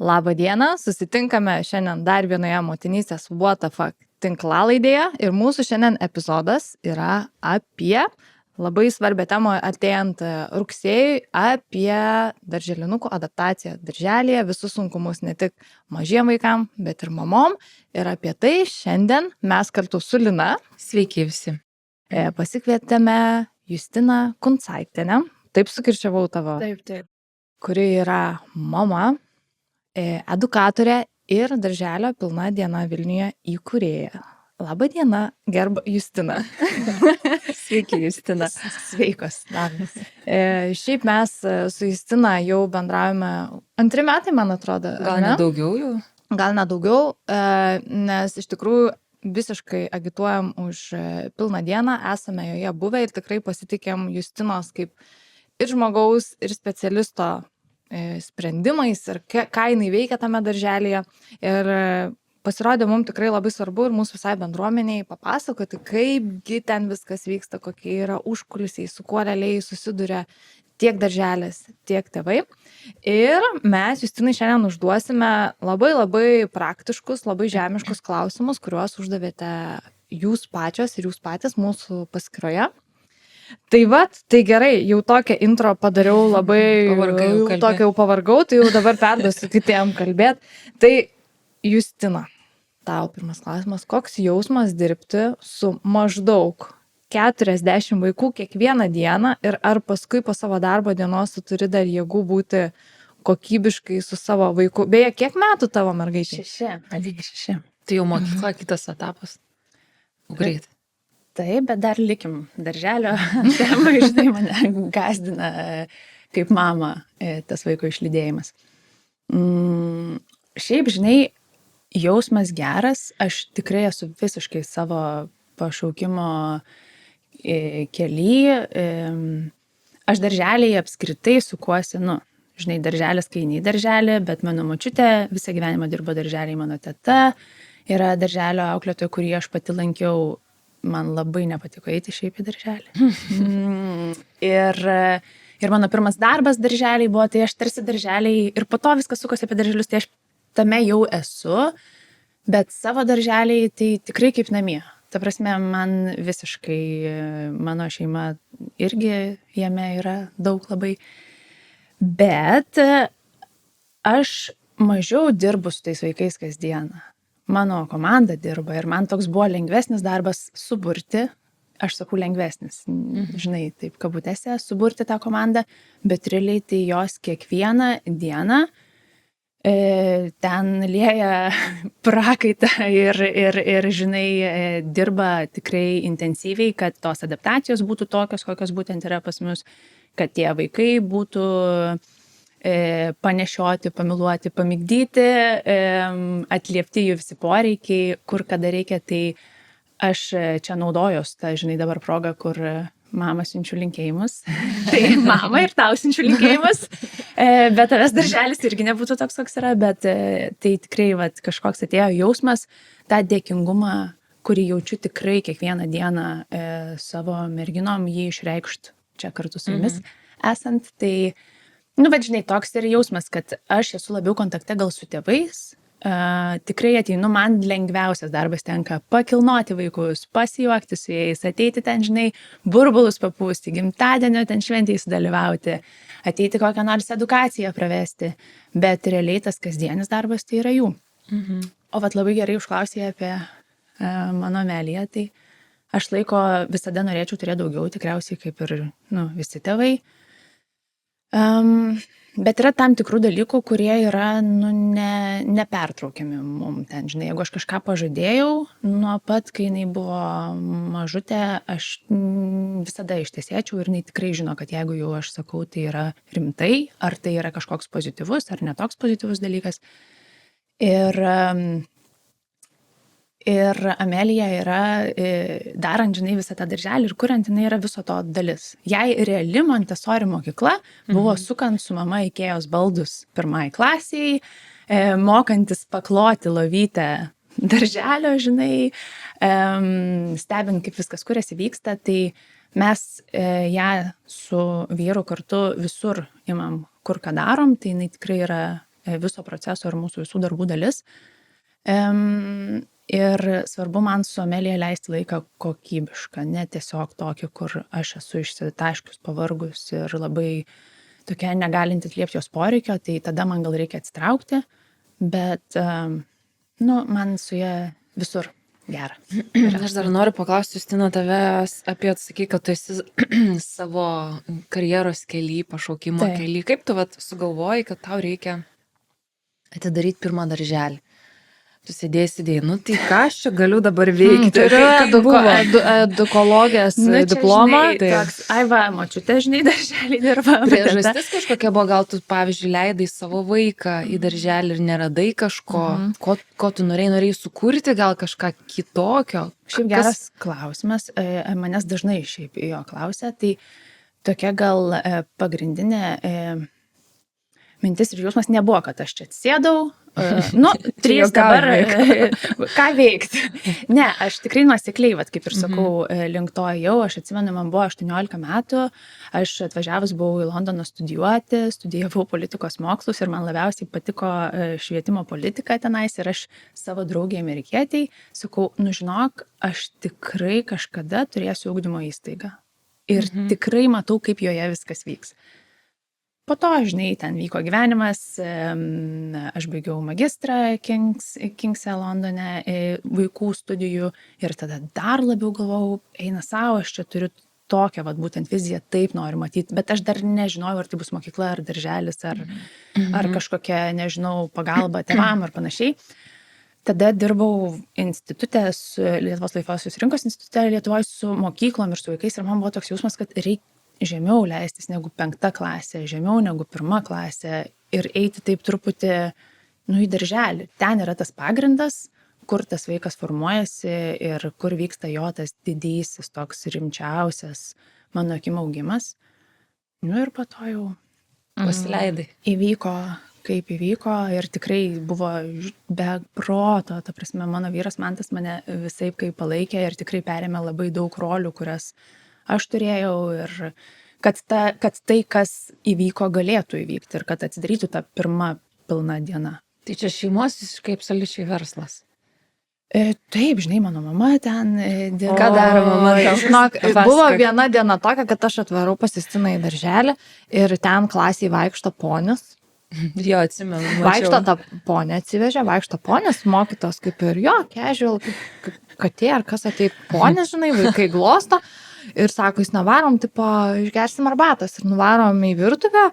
Labą dieną, susitinkame šiandien dar vienoje motinystės What the Fuck tinklalaidėje ir mūsų šiandien epizodas yra apie labai svarbią temą artėjant rugsėjui, apie darželinukų adaptaciją darželyje, visus sunkumus ne tik mažiem vaikam, bet ir mamom. Ir apie tai šiandien mes kartu su Lina Sveiki visi. Pasikvietėme Justiną Kuncaitienę, taip sukirčiavau tavo, Taip. kuri yra mama, edukatorė ir darželio Pilna diena Vilniuje įkūrėja. Labą dieną, gerba Justina. Sveiki, Justina. Sveikos. Šiaip mes su Justina jau bendravome 2 metai, man atrodo. Gal net daugiau jau? Gal net daugiau, nes iš tikrųjų visiškai agituojam už Pilną dieną, esame joje buvę ir tikrai pasitikėm Justinos kaip ir žmogaus, ir specialisto sprendimais ir ką jinai veikia tame darželyje. Ir pasirodė mums tikrai labai svarbu ir mūsų visai bendruomeniai papasakoti, kaipgi ten viskas vyksta, kokie yra užkulisiai, su kuo realiai susiduria tiek darželis, tiek tėvai. Ir mes Justinai šiandien užduosime labai praktiškus, labai žemiškus klausimus, kuriuos uždavėte jūs pačios ir jūs patys mūsų paskyroje. Tai tai gerai, jau tokią intro padariau labai, jau pavargau, tai jau dabar perduosiu kitiem kalbėti. Tai Justina, tau pirmas klausimas, koks jausmas dirbti su maždaug 40 vaikų kiekvieną dieną ir ar paskui po savo darbo dienos tu turi dar jėgų būti kokybiškai su savo vaiku? Beje, kiek metų tavo mergaitė? 6. Tai jau mokykla, kitas etapas. Greit. Taip, bet dar likim darželio temą, žinai, mane gazdina kaip mama tas vaiko išlydėjimas. Šiaip, žinai, jausmas geras, aš tikrai esu visiškai savo pašaukimo kely. Aš darželėje apskritai sukuosi, žinai, darželis kai nei darželė, bet mano močiutė visą gyvenimą dirbo darželėje, mano teta yra darželio auklėtoja, kurį aš pati lankiau. Man labai nepatiko eiti šiaip į darželį. Ir mano pirmas darbas darželiai buvo, tai aš tarsi darželiai ir po to viskas sukosi apie darželius, tai aš tame jau esu, bet savo darželiai tai tikrai kaip namie. Ta prasme, man visiškai, mano šeima irgi jame yra daug labai. Bet aš mažiau dirbu su tais vaikais kasdieną. Mano komanda dirba ir man toks buvo lengvesnis darbas suburti, aš sakau lengvesnis, žinai, taip kabutėse, suburti tą komandą, bet realiai tai jos kiekvieną dieną ten lieja prakaitą ir žinai, dirba tikrai intensyviai, kad tos adaptacijos būtų tokios, kokios būtent yra pas mus, kad tie vaikai būtų panešioti, pamiluoti, pamigdyti, atliepti jų visi poreikiai, kur kada reikia, tai aš čia naudojos, tai žinai dabar progą, kur mama siunčiu linkėjimus, tai mama ir tau siunčiu linkėjimus, bet tavęs darželis irgi nebūtų toks, koks yra, bet tai tikrai kažkoks atėjo jausmas, tą dėkingumą, kurį jaučiu tikrai kiekvieną dieną savo merginom jį išreikšt čia kartu su jumis esant, tai bet žinai, toks ir jausmas, kad aš esu labiau kontakte gal su tėvais, tikrai ateinu, man lengviausias darbas tenka pakilnoti vaikus, pasijuokti su jais, ateiti ten, žinai, burbulus papūsti, gimtadienio ten šventėje sudalyvauti, ateiti kokią nors edukaciją pravesti, bet realiai tas kasdienis darbas tai yra jų. O labai gerai užklausė apie mano Ameliją, tai aš laiko visada norėčiau turėti daugiau, tikriausiai kaip ir visi tėvai. Bet yra tam tikrų dalykų, kurie yra nepertraukiami mum ten, žinai, jeigu aš kažką pažadėjau, nuo pat, kai jinai buvo mažutė, aš visada ištiesėčiau ir jinai tikrai žino, kad jeigu jau aš sakau, tai yra rimtai, ar tai yra kažkoks pozityvus, ar netoks pozityvus dalykas. Ir Amelija yra, darant, žinai, visą tą darželį ir kuriant, jinai yra viso to dalis. Jai reali Montessori mokykla buvo sukant su mama Ikėjos baldus 1 klasiai, mokantis pakloti lovytę darželio, žinai, stebint, kaip viskas kuriasi vyksta, tai mes ją su vyru kartu visur imam, kur ką darom, tai jinai tikrai yra viso proceso ir mūsų visų darbų dalis. Ir svarbu man su Amelija leisti laiką kokybišką, ne tiesiog tokį, kur aš esu išsitaškius, pavargus ir labai tokia negalinti atliepti jos poreikio, tai tada man gal reikia atsitraukti, bet man su ja visur gera. Aš dar noriu paklausti, Justina, tavęs apie atsaky, kad tu esi savo karjeros kely, pašaukimo kely. Kaip tu sugalvojai, kad tau reikia atidaryti pirmą darželį? Tu sėdėjai, nu tai ką aš čia galiu dabar veikti? Turiu edukologijos diplomą. Ai va, močiutė, žinai, darželį dirba. Priežastis kažkokia buvo, gal tu, pavyzdžiui, leidai savo vaiką į darželį ir neradai kažko, ko tu norėjai sukurti, gal kažką kitokio? Šiaip geras klausimas, manęs dažnai šiaip jo klausia, tai tokia gal pagrindinė mintis ir jausmas nebuvo, kad aš čia atsėdau, 3 dabar, ką veikti. Ne, aš tikrai nuosekliai, kaip ir sakau, link to jau, aš atsimenu, man buvo 18 metų, aš atvažiavus buvau į Londoną studijuoti, studijavau politikos mokslus ir man labiausiai patiko švietimo politika tenais ir aš savo draugė amerikietiai sakau, žinok, aš tikrai kažkada turėsiu ugdymo įstaigą ir tikrai matau, kaip joje viskas vyks. Po to, žinai, ten vyko gyvenimas, aš baigiau magistrą Kingse Londone, vaikų studijų ir tada dar labiau galvojau, eina savo, aš čia turiu tokią, būtent viziją, taip noriu matyti, bet aš dar nežinojau, ar tai bus mokykla, ar darželis, ar kažkokia, nežinau, pagalba tėvam ar panašiai. Tada dirbau institutė, Lietuvos laisvosios rinkos institutė Lietuvoje su mokyklom ir su vaikais ir man buvo toks jausmas, kad reikia žemiau leistis negu 5 klasė, žemiau negu 1 klasė ir eiti taip truputį, į darželį. Ten yra tas pagrindas, kur tas vaikas formuojasi ir kur vyksta jo tas didysis, toks rimčiausias mano akim augimas. Ir po to jau pasileidai. Įvyko, kaip įvyko ir tikrai buvo be proto, ta prasme, mano vyras Mantas mane visaip kaip palaikė ir tikrai perėmė labai daug rolių, kurias aš turėjau ir kad tai, kas įvyko, galėtų įvykti ir kad atsidarytų tą pirmą pilną dieną. Tai čia šeimos visiškai absoliučiai verslas. Taip, žinai, mano mama ten dirbo. Ką daro mama? Buvo viena diena tokia, kad aš atvarau pas Justiną į darželį ir ten klasėje vaikšto ponius. Jo, atsimenu. Vaikšto tą ponę atsivežė, vaikšto ponės, mokytos kaip ir jo, casual, kaip katė ar kas ateit ponės, žinai, vaikai glosto. Ir sako, jūs nevarom, tipo, išgersim arbatos ir nuvarom į virtuvę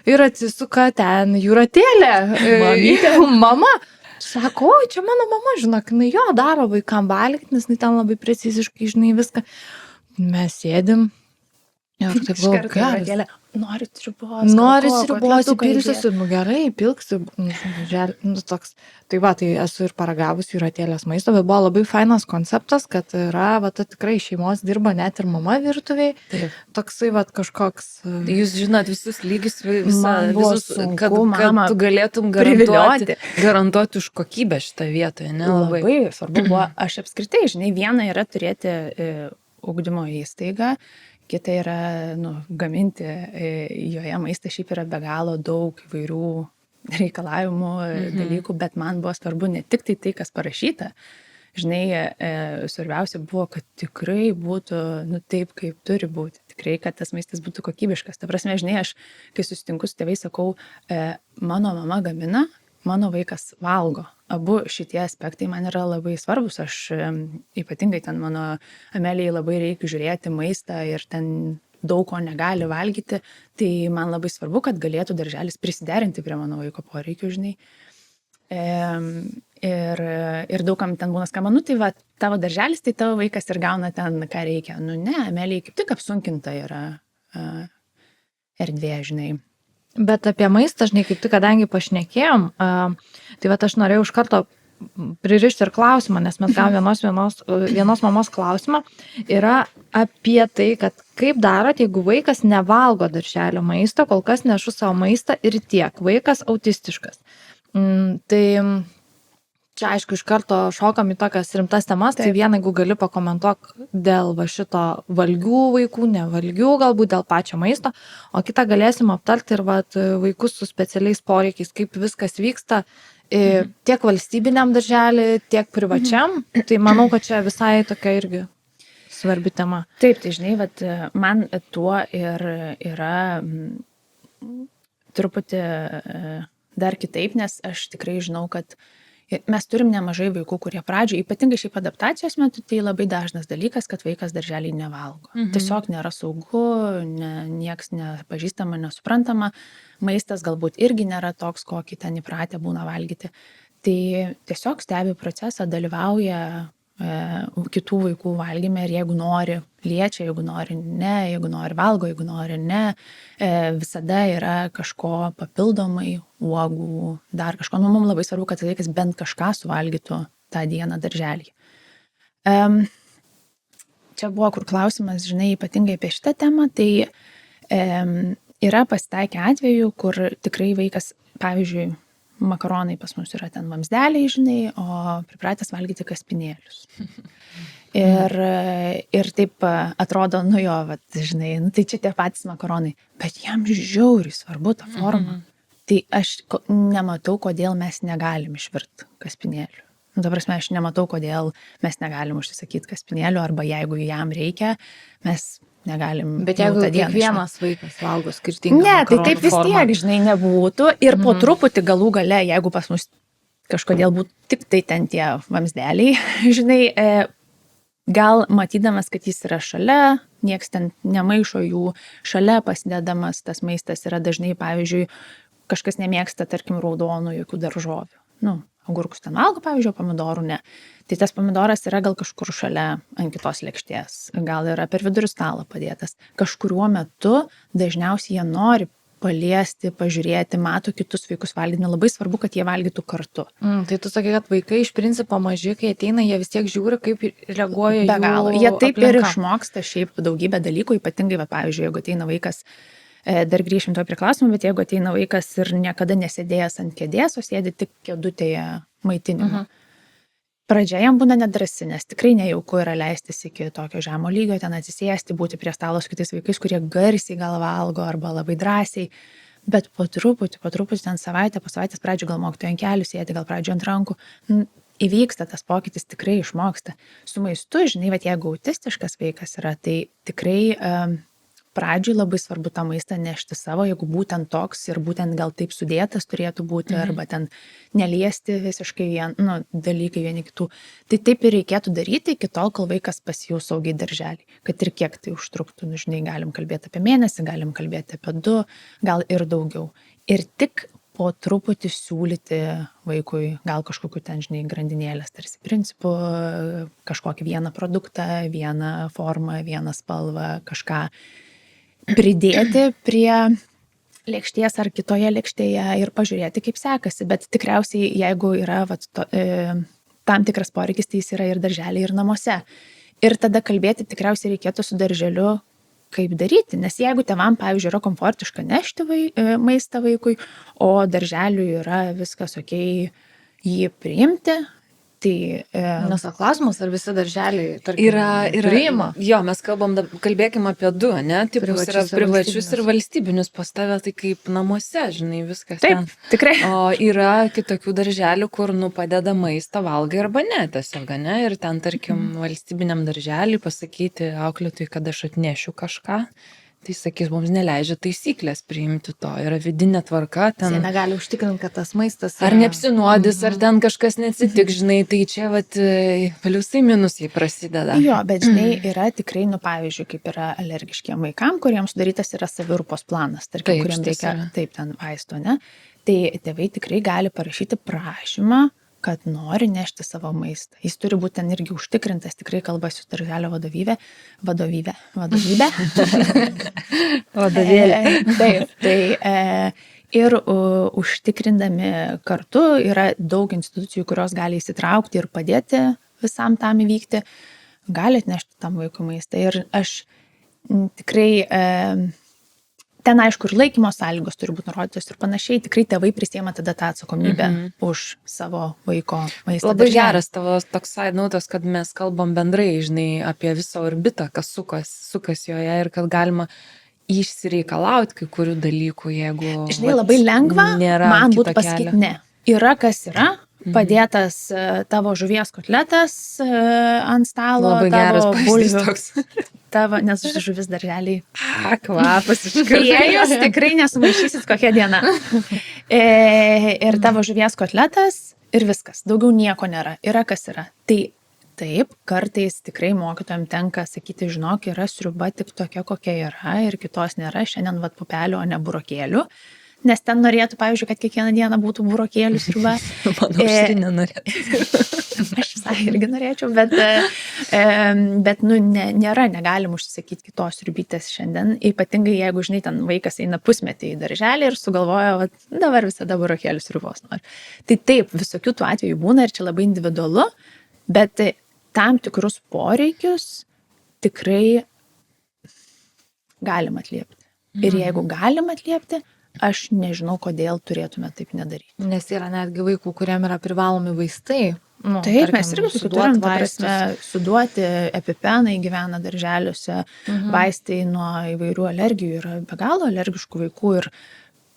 ir atsisuka ten Jūratėlė. Mama. Sako, oi, čia mano mama, žinok, jinai jo daro vaikam valgyti, nes jinai ten labai preciziškai, žinai, viską. Mes sėdim. Ir taip galvoju, Nori sriubos. Nori sriubos, įpilsiu, gerai, pilksiu, toks. Tai esu ir paragavus Jūratėlės maisto, bet buvo labai fainas konceptas, kad yra, tikrai šeimos dirba net ir mama virtuviai. Toksai, kažkoks. Jūs žinot visus lygius, visus, kad tu galėtum garantuoti už kokybę šitą vietoje, ne? Labai svarbu buvo, aš apskritai, žinai, viena yra turėti ugdymo įstaigą, kita yra, gaminti joje maistą, šiaip yra be galo daug įvairių reikalavimų, dalykų, bet man buvo svarbu ne tik tai, kas parašyta. Žinai, svarbiausia buvo, kad tikrai būtų, taip, kaip turi būti. Tikrai, kad tas maistas būtų kokybiškas. Ta prasme, žinai, aš, kai susitinku su tėvais, sakau, mano mama gamina, mano vaikas valgo. Abu šitie aspektai man yra labai svarbus. Aš ypatingai ten mano Amelijai labai reikia žiūrėti maistą ir ten daug ko negali valgyti. Tai man labai svarbu, kad galėtų darželis prisiderinti prie mano vaiko poreikių, žinai. Ir daugam ten būna skamba, tai tavo darželis, tai tavo vaikas ir gauna ten, ką reikia. Ne, Amelijai kaip tik apsunkinta yra erdvė, žinai. Bet apie maistą, žinai, kaip tik, kadangi pašnekėjom, tai aš norėjau iš karto pririšti ir klausimą, nes mes gavom vienos mamos klausimą, yra apie tai, kad kaip darot, jeigu vaikas nevalgo darželio maisto, kol kas nešu savo maistą ir tiek, vaikas autistiškas. Tai čia aišku iš karto šokam į tokias rimtas temas, tai vieną, jeigu gali pakomentuok dėl va šito valgių vaikų, nevalgių, galbūt dėl pačio maisto, o kitą galėsim aptarti ir va vaikus su specialiais poreikiais, kaip viskas vyksta tiek valstybiniam darželį, tiek privačiam, tai manau, kad čia visai tokia irgi svarbi tema. Taip, tai žinai, vat, man tuo ir yra truputį dar kitaip, nes aš tikrai žinau, kad mes turim nemažai vaikų, kurie pradžioje, ypatingai šiaip adaptacijos metu, tai labai dažnas dalykas, kad vaikas darželį nevalgo. Tiesiog nėra saugu, nieks nepažįstama, nesuprantama, maistas galbūt irgi nėra toks, kokį ten įpratę būna valgyti. Tai tiesiog stebi procesą, dalyvauja kitų vaikų valgyme ir jeigu nori liečia, jeigu nori ne, jeigu nori valgo, jeigu nori ne, visada yra kažko papildomai, uogų, dar kažko. Nu, mums labai svarbu, kad vaikas bent kažką suvalgytų tą dieną darželį. Čia buvo kur klausimas, žinai, ypatingai apie šitą temą, tai yra pasitaikę atvejų, kur tikrai vaikas, pavyzdžiui, makaronai pas mus yra ten vamzdeliai, žinai, o pripratęs valgyti kaspinėlius. Ir taip atrodo, nu jo, vat, žinai, nu, tai čia tie patys makaronai, bet jam žiauriai svarbu ta forma. Tai aš nematau, kodėl mes negalim išvirti kaspinėlių. Nu, ta prasme, aš nematau, kodėl mes negalim užsisakyti kaspinėlių, arba jeigu jam reikia, mes negalim. Bet jeigu kiekvienas vaikas valgo skirtingą ne, tai makaronų taip vis formą. tiek, žinai, nebūtų. Ir po truputį galų gale, jeigu pas mus kažkodėl būtų tik tai ten tie vamzdeliai, žinai, gal matydamas, kad jis yra šalia, nieks ten nemaišo jų, šalia pasidedamas tas maistas yra dažnai, pavyzdžiui, kažkas nemėgsta, tarkim, raudonų jokių daržovių. Nu, agurkus ten valgo, pavyzdžiui, pomidorų ne. Tai tas pomidoras yra gal kažkur šalia ant kitos lėkštės, gal yra per vidurį stalo padėtas. Kažkuriuo metu dažniausiai jie nori paliesti, pažiūrėti, mato kitus vaikus valgyti, labai svarbu, kad jie valgytų kartu. Tai tu sakai, kad vaikai iš principo maži, kai ateina, jie vis tiek žiūri, kaip reaguoja Be galo. Jie taip aplinka. ir išmoksta šiaip daugybę dalykų, ypatingai, va, pavyzdžiui, jeigu ateina vaikas, dar grįšim to prie klausimų, bet jeigu ateina vaikas ir niekada nesėdėjęs ant kėdės, o sėdi tik kėdutėje maitinimo. Pradžia jam būna nedrąsi, nes tikrai nejauku yra leistis iki tokio žemo lygio, ten atsisėsti, būti prie stalo su kitais vaikais, kurie garsiai gal valgo arba labai drąsiai, bet po truputį ten savaitę, po savaitės pradžio gal mokytojo ant kelių sėdi, gal pradžio ant rankų, įvyksta tas pokytis, tikrai išmoksta. Su maistu, žinai, bet jeigu autistiškas vaikas yra, tai tikrai pradžiui labai svarbu tą maistą nešti savo, jeigu būtent toks ir būtent gal taip sudėtas turėtų būti, arba ten neliesti visiškai dalykai vieni kitų. Tai taip ir reikėtų daryti iki tol, kol vaikas pasijaus saugiai darželį. Kad ir kiek tai užtruktų, nu, žinai, galim kalbėti apie mėnesį, galim kalbėti apie 2, gal ir daugiau. Ir tik po truputį siūlyti vaikui gal kažkokiu ten, žinai, grandinėlės tarsi principų, kažkokį vieną produktą, vieną formą, vieną spalvą, kažką pridėti prie lėkštės ar kitoje lėkštėje ir pažiūrėti, kaip sekasi. Bet tikriausiai, jeigu yra tam tikras poreikis, tai jis yra ir darželiai, ir namuose. Ir tada kalbėti tikriausiai reikėtų su darželiu, kaip daryti. Nes jeigu tėvam, pavyzdžiui, yra komfortiška nešti maistą vaikui, o darželiui yra viskas okei jį priimti, tai... Nes klausimas, ar visi darželiai, tarkim, priima? Jo, mes kalbėkim apie 2, ne? Tipus yra privačius ir valstybinius, pas tave tai kaip namuose, žinai, viskas. Taip, ten. tikrai. O yra kitokių darželių, kur, padeda maistą, valgai arba ne, tiesiog, ne? Ir ten, tarkim, valstybiniam darželiui pasakyti auklėtojui, kad aš atnešiu kažką. Tai sakys, mums neleidžia taisyklės priimti to, yra vidinė tvarka. Ten... Jie negali užtikrinti, kad tas maistas... Ar neapsinuodys, ar ten kažkas neatsitiks, žinai, tai čia pliusai minusai prasideda. Jo, bet žinai, yra tikrai, pavyzdžiui, kaip yra alergiškiem vaikam, kuriems sudarytas yra savirūpos planas, tarkim, kuriems reikia taip ten vaisto, ne? Tai tėvai tikrai gali parašyti prašymą, kad nori nešti savo maistą. Jis turi būti ten irgi užtikrintas, tikrai kalbasi su darželio vadovybė. Taip, tai ir užtikrindami kartu yra daug institucijų, kurios gali įsitraukti ir padėti visam tam įvykti, gali atnešti tam vaikui maistą. Ir aš tikrai ten aišku ir laikymo sąlygos turi būti nurodytos ir panašiai, tikrai tėvai prisiema tada tą atsakomybę už savo vaiko maistą. Labai daržely. geras tavo toks side notas, kad mes kalbam bendrai, žinai, apie visą orbitą, kas sukas joje ir kad galima išsireikalauti kai kurių dalykų, jeigu Žinai, labai lengva man būtų pasakyti ne. Yra kas yra, padėtas tavo žuvies kotletas ant stalo, Labai geras tavo pavyzdys bulvių, toks. tavo, nes žuvis darželiai. Kvapas iš Jei jūs tikrai nesumaišysit kokią dieną. Ir tavo žuvies kotletas ir viskas. Daugiau nieko nėra. Yra kas yra. Tai taip, kartais tikrai mokytojam tenka sakyti, žinok, yra sriuba tik tokia, kokia yra ir kitos nėra. Šiandien vat pupelių, o ne burokėlių. Nes ten norėtų, pavyzdžiui, kad kiekvieną dieną būtų burokėlių sriuba. Mano aušrinė norėtų. Aš visai irgi norėčiau, bet nu, nėra, negalim užsisakyti kitos sriubytės šiandien. Ypatingai, jeigu, žinai, ten vaikas eina pusmetį į darželį ir sugalvoja, vat, dabar visada burokėlių sriubos nori. Tai taip, visokių tų atvejų būna ir čia labai individualu, bet tam tikrus poreikius tikrai galim atliepti. Ir jeigu galim atliepti, aš nežinau, kodėl turėtume taip nedaryti. Nes yra netgi vaikų, kuriem yra privalomi vaistai. Nu, Taip, tarkim, mes irgi suduot turim, ta vaistus. prasme, suduoti epipenai gyvena darželiuose, vaistai nuo įvairių alergijų, yra be galo alergiškų vaikų ir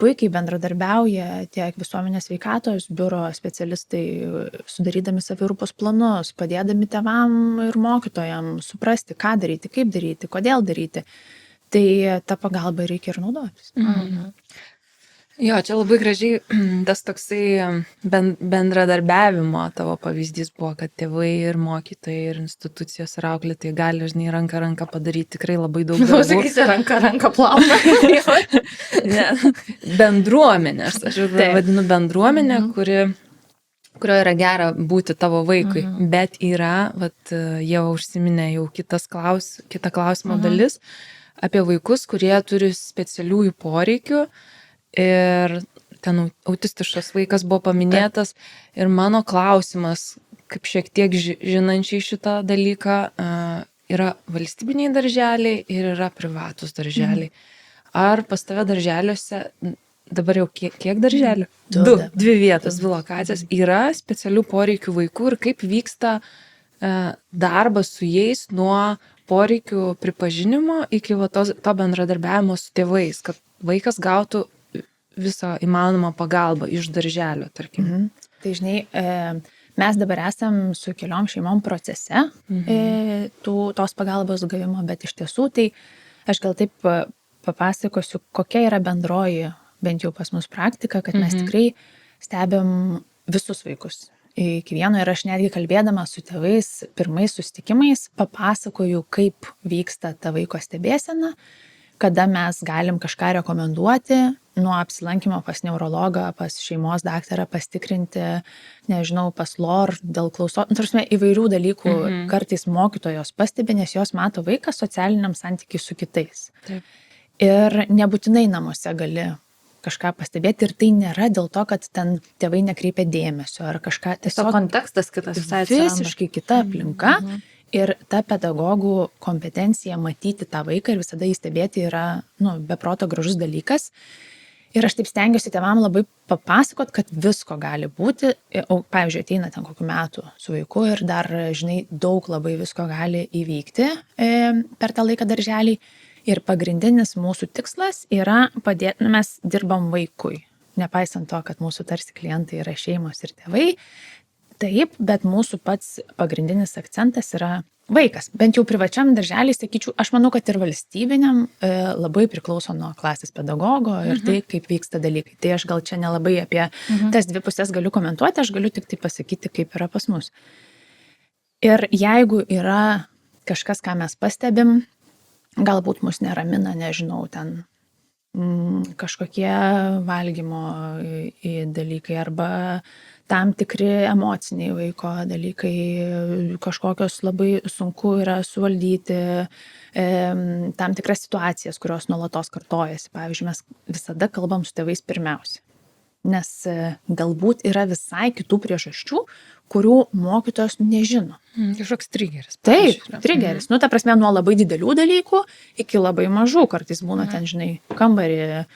puikiai bendradarbiauja tiek visuomenės sveikatos biuro specialistai, sudarydami savirūpos planus, padėdami tėvam ir mokytojam suprasti, ką daryti, kaip daryti, kodėl daryti. Tai tą pagalbą reikia ir naudotis. Jo, čia labai gražiai tas toksai bendradarbiavimo tavo pavyzdys buvo, kad tėvai ir mokytojai ir institucijos ir auklėtojai gali, žinai, ranką padaryti tikrai labai daug darbų. Sakysi, ranką plauna. Bendruomenė, aš vadinu bendruomenę, kurioje yra gera būti tavo vaikui, bet yra, vat, jau užsiminė jau kita klausimo dalis apie vaikus, kurie turi specialiųjų poreikių. Ir ten autistiškas vaikas buvo paminėtas ir mano klausimas, kaip šiek tiek žinančiai šitą dalyką, yra valstybiniai darželiai ir yra privatus darželiai. Ar pas tave darželiuose, dabar jau kiek darželių? Dvi vietos, dvi lokacijas, yra specialių poreikių vaikų ir kaip vyksta darbas su jais nuo poreikių pripažinimo iki to bendradarbiavimo su tėvais, kad vaikas gautų visą įmanomą pagalbą iš darželio, tarkim. Tai žinai, mes dabar esam su keliom šeimom procese tos pagalbos gavimo, bet iš tiesų tai aš gal taip papasakosiu, kokia yra bendroji, bent jau pas mus praktika, kad mes tikrai stebim visus vaikus. Iki vieno ir aš netgi kalbėdama su tėvais pirmais susitikimais papasakoju, kaip vyksta ta vaiko stebėsena, kada mes galim kažką rekomenduoti, nuo apsilankimo pas neurologą, pas šeimos daktarą pastikrinti, nežinau, pas LOR, dėl klausos, tarsi įvairių dalykų kartais mokytojos pastebi, nes jos mato vaiką socialiniam santykiui su kitais. Taip. Ir nebūtinai namuose gali kažką pastebėti ir tai nėra dėl to, kad ten tėvai nekreipia dėmesio ar kažką, tiesiog kontekstas kitas visai atsiranda. visiškai kita aplinka. Ir ta pedagogų kompetencija matyti tą vaiką ir visada įstebėti yra, beproto gražus dalykas. Ir aš taip stengiuosi tėvam labai papasakot, kad visko gali būti. Pavyzdžiui, ateina ten kokių metų su vaiku ir dar, žinai, daug labai visko gali įvykti per tą laiką darželį. Ir pagrindinis mūsų tikslas yra padėti, mes dirbam vaikui. Nepaisant to, kad mūsų tarsi klientai yra šeimos ir tėvai. Taip, bet mūsų pats pagrindinis akcentas yra vaikas. Bent jau privačiam darželiui, sakyčiau, aš manau, kad ir valstybiniam labai priklauso nuo klasės pedagogo ir tai, kaip vyksta dalykai. Tai aš gal čia nelabai apie tas dvi pusės galiu komentuoti, aš galiu tik tai pasakyti, kaip yra pas mus. Ir jeigu yra kažkas, ką mes pastebim, galbūt mus neramina, nežinau, ten kažkokie valgymo dalykai arba tam tikri emociniai vaiko dalykai, kažkokios labai sunku yra suvaldyti, tam tikras situacijas, kurios nuolatos kartojasi. Pavyzdžiui, mes visada kalbam su tėvais pirmiausia. nes galbūt yra visai kitų priežasčių, kurių mokytojas nežino. Kažkoks trigeris. Taip, pavyzdžiui, yra. trigeris. Nu, ta prasme, nuo labai didelių dalykų iki labai mažų. Kartais būna ten, žinai, kambarį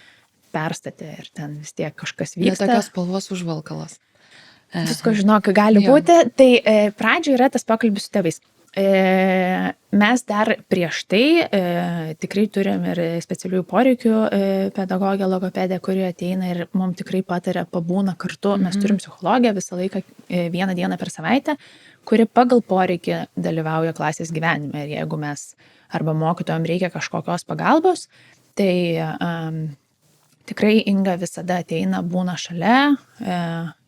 perstatė ir ten vis tiek kažkas Ne vyksta. tokios spalvos užvalkalas. Visko žinok, gali Jo. būti. Tai pradžioje yra tas pokalbis su tėvais. Mes dar prieš tai tikrai turim ir specialiųjų poreikių pedagogę, logopedę, kuri ateina ir mums tikrai pataria, pabūna kartu. Mes turim psichologę visą laiką 1 dieną per savaitę, kuri pagal poreikį dalyvauja klasės gyvenime. Ir jeigu mes arba mokytojams reikia kažkokios pagalbos, tai tikrai Inga visada ateina, būna šalia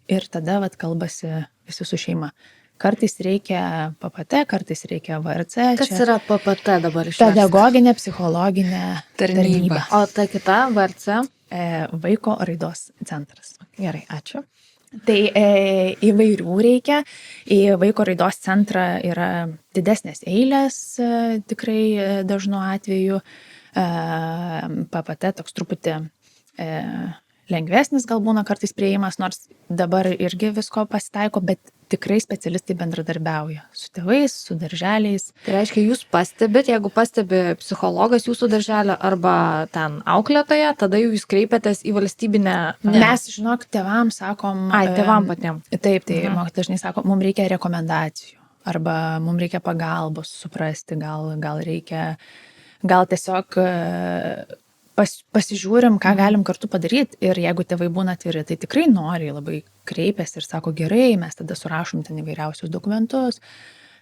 ir tada vat kalbasi visi su šeima. Kartais reikia PPT, kartais reikia VRC. Kas yra PPT dabar iš Pedagoginė, psichologinė tarnyba. O ta kita VRC? Vaiko raidos centras. Gerai, ačiū. Tai įvairių reikia. Į vaiko raidos centrą yra didesnės eilės, tikrai dažnu atveju. PPT toks truputį lengvesnis gal būna kartais prieimas, nors dabar irgi visko pasitaiko, bet tikrai specialistai bendradarbiauja su tėvais, su darželiais. Tai reiškia, jūs pastebit, jeigu pastebi psichologas jūsų darželio arba ten auklėtoja, tada jūs kreipiatės į valstybinę... Mes, žinok, tėvams sakom... tėvam patiem. Taip, tai mokytojai dažnai sako, mums reikia rekomendacijų arba mums reikia pagalbos suprasti, gal reikia, gal tiesiog pasižiūrim, ką galim kartu padaryti ir jeigu tėvai būna atviri, tai tikrai nori, labai kreipiasi ir sako, gerai, mes tada surašom ten įvairiausius dokumentus,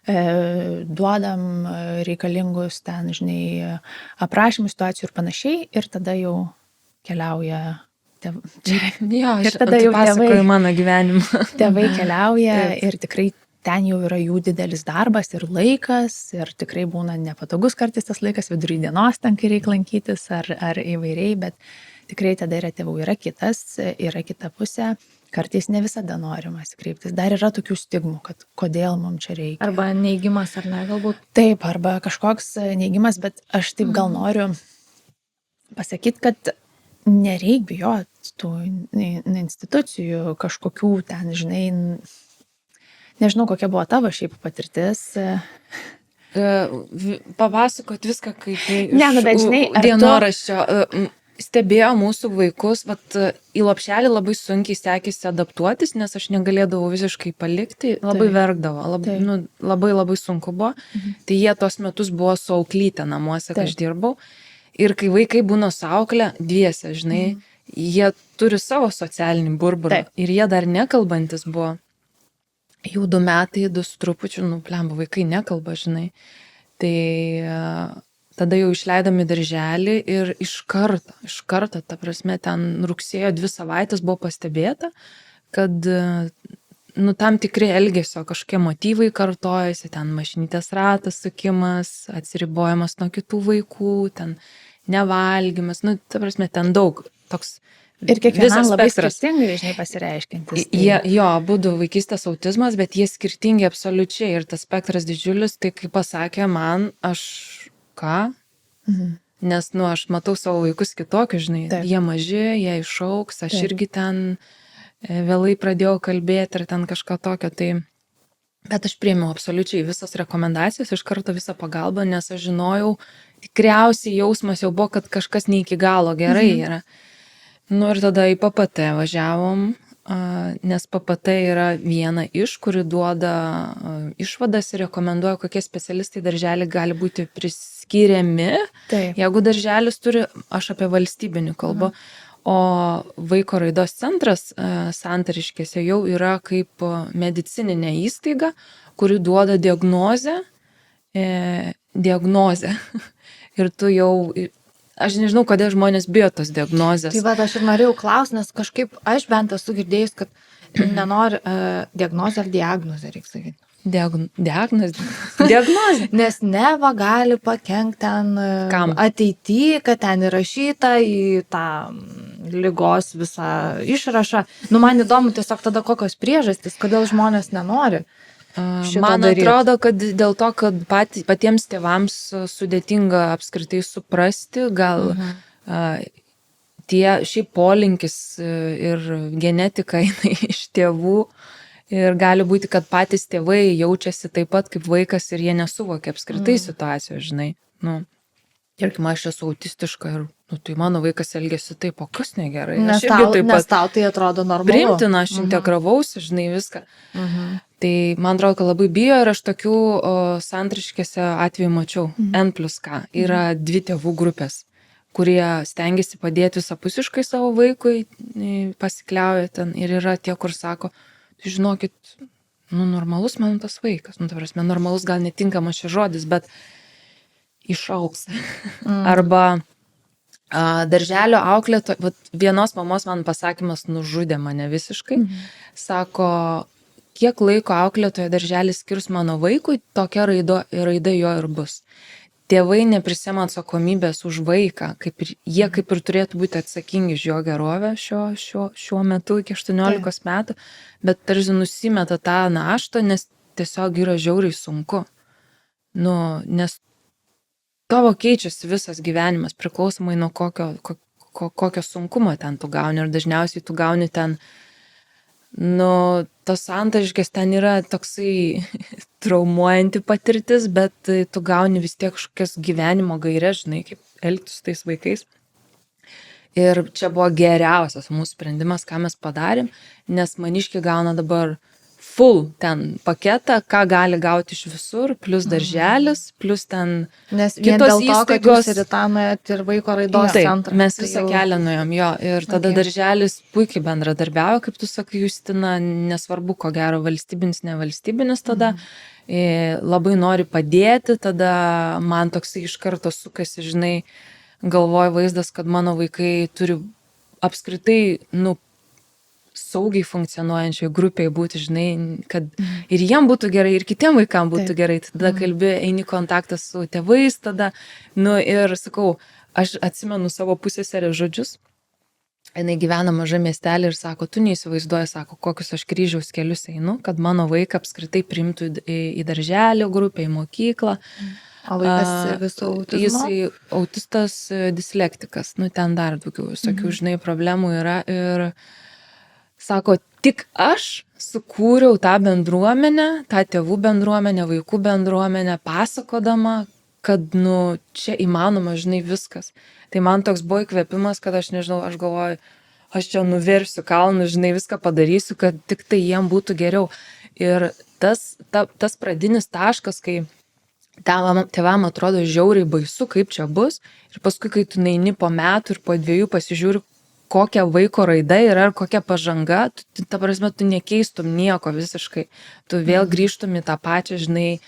duodam reikalingus ten, žinai, aprašymų situacijų ir panašiai ir tada jau keliauja Jo, ir tada jau pasakoju mano gyvenimą. Tėvai keliauja ir tikrai ten jau yra jų didelis darbas ir laikas ir tikrai būna nepatogus kartais tas laikas, vidury dienos ten, kai reikia lankytis ar įvairiai, bet tikrai tada yra tėvų, yra kita pusė, kartais ne visada norimas kreiptis. Dar yra tokių stigmų, kad kodėl mums čia reikia. Arba neigimas, ar ne, galbūt. Taip, arba kažkoks neigimas, bet aš taip gal noriu pasakyti, kad nereik bijoti tų institucijų, kažkokių ten, žinai, nežinau, kokia buvo tavo šiaip patirtis. Papasakot viską kaip bet žinai, dienoraščio. Stebėjo mūsų vaikus, į lopšelį labai sunkiai sekėsi adaptuotis, nes aš negalėdavau visiškai palikti, labai verkdavo, labai sunku buvo. Tai jie tos metus buvo su auklyte namuose, kai aš dirbau. Ir kai vaikai būna su auklė, dviese, žinai, jie turi savo socialinį burburą ir jie dar nekalbantis buvo. Jau 2 metai, 2 su trupučiu, plemba, vaikai nekalba, žinai. Tai tada jau išleidami darželį ir iš karto, ta prasme, ten rugsėjo 2 savaitės buvo pastebėta, kad tam tikri elgesio kažkokie motyvai kartojasi, ten mašinytės ratas sukimas, atsiribojimas nuo kitų vaikų, ten nevalgymas, ta prasme, ten daug toks. Ir kiekvienam labai skirtingai, žinai, pasireiškintis. Jo, abudu vaikystės autizmas, bet jie skirtingi absoliučiai ir tas spektras didžiulis, tai kaip pasakė man, aš ką? Nes, aš matau savo vaikus kitokius, žinai, jie maži, jie išauks, aš irgi ten vėlai pradėjau kalbėti ir ten kažką tokio, tai... Bet aš priėmiau absoliučiai visas rekomendacijas, iš karto visą pagalbą, nes aš žinojau, tikriausiai jausmas jau buvo, kad kažkas ne iki galo gerai yra. Ir tada į PPT važiavom, nes PPT yra viena iš, kuri duoda išvadas ir rekomenduoja, kokie specialistai darželį gali būti priskiriami. Jeigu darželis turi, aš apie valstybinį kalbą, o vaiko raidos centras Santariškėse jau yra kaip medicininė įstaiga, kuri duoda diagnozę. Ir tu jau... Aš nežinau, kodėl žmonės bijo tos diagnozės. Tai aš ir norėjau klausti, nes kažkaip aš bent esu girdėjus, kad nenori diagnozę ar diagnozę, reikia sakyti. Diagnozė. Nes neva gali pakenkti ten ateityje, kad ten įrašyta į tą ligos visą išrašą. Man įdomu tiesiog tada kokios priežastys, kodėl žmonės nenori. Man atrodo, kad dėl to, kad patiems tėvams sudėtinga apskritai suprasti, gal šiaip polinkis ir genetika eina iš tėvų ir gali būti, kad patys tėvai jaučiasi taip pat kaip vaikas ir jie nesuvokia apskritai situacijos, žinai. Nu, tarkim, aš esu autistiška ir, nu, tai mano vaikas elgėsi taip, o kas negerai. Nes tau tai atrodo normalu. Priimtina, aš integravausi, žinai, viską. Tai man atrodo, kad labai bijo ir aš tokių santriškėse atveju mačiau. N+K. Yra 2 tėvų grupės, kurie stengiasi padėti visapusiškai savo vaikui, pasikliauja ten ir yra tie, kur sako, tai žinokit, nu, normalus mano tas vaikas. Nu, ta prasme, normalus gal netinkamas šis žodis, bet išaugs. Arba darželio auklėtoja, vienos mamos man pasakymas nužudė mane visiškai. Sako, kiek laiko auklėtoja darželis skirs mano vaikui, tokia raida jo ir bus. Tėvai neprisima atsakomybės už vaiką, jie kaip ir turėtų būti atsakingi už jo gerovę šiuo metu iki 18 metų, bet tarsi nusimeta tą naštą, nes tiesiog yra žiauriai sunku. Nu, nes tavo keičiasi visas gyvenimas priklausomai nuo kokio sunkumo ten tu gauni ir dažniausiai tu gauni ten, nu, tos santaškės ten yra toksai traumuojanti patirtis, bet tu gauni vis tiek kažkokias gyvenimo gaires, žinai, kaip elgtis su tais vaikais. Ir čia buvo geriausias mūsų sprendimas, ką mes padarėm, nes Maniškiai gauna dabar full ten paketą, ką gali gauti iš visur, plus darželis, plus ten nes kitos įstaigos. Nes vien dėl to, kad jūs ir tą nuėjot ir vaiko raidos centrą. Taip, mes visą kelią nuėjom, jo, ir tada darželis puikiai bendradarbiavo, kaip tu sakai, Justina, nesvarbu, ko gero, valstybinis, nevalstybinis tada, labai nori padėti, tada man toksai iš karto sukasi, žinai, galvoja vaizdas, kad mano vaikai turi apskritai, nu, saugiai funkcionuojančiai grupiai būti, žinai, kad ir jiem būtų gerai, ir kitiem vaikam būtų gerai. Tada kalbi, eini kontaktą su tėvais, tada, nu, ir sakau, aš atsimenu savo pusseserės žodžius. Jinai gyvena maža miestelį ir sako, tu neįsivaizduoji, sako, kokius aš kryžiaus kelius einu, kad mano vaiką apskritai priimtų į darželio grupę, į mokyklą. O vaikas visų autizmo? Jisai autistas, dislektikas, nu, ten dar daugiau visokių, žinai, problemų yra ir sako, tik aš sukūriau tą bendruomenę, tą tėvų bendruomenę, vaikų bendruomenę, pasakodama, kad, nu, čia įmanoma, žinai, viskas. Tai man toks buvo įkvėpimas, kad aš nežinau, aš galvoju, aš čia nuversiu kalnus, žinai, viską padarysiu, kad tik tai jiem būtų geriau. Ir tas pradinis taškas, kai tėvam atrodo žiauriai baisu, kaip čia bus, ir paskui, kai tu neini po metų ir po 2 pasižiūri, kokia vaiko raida yra ar kokia pažanga, ta prasme, tu nekeistum nieko visiškai. Tu vėl grįžtum į tą pačią, žinai,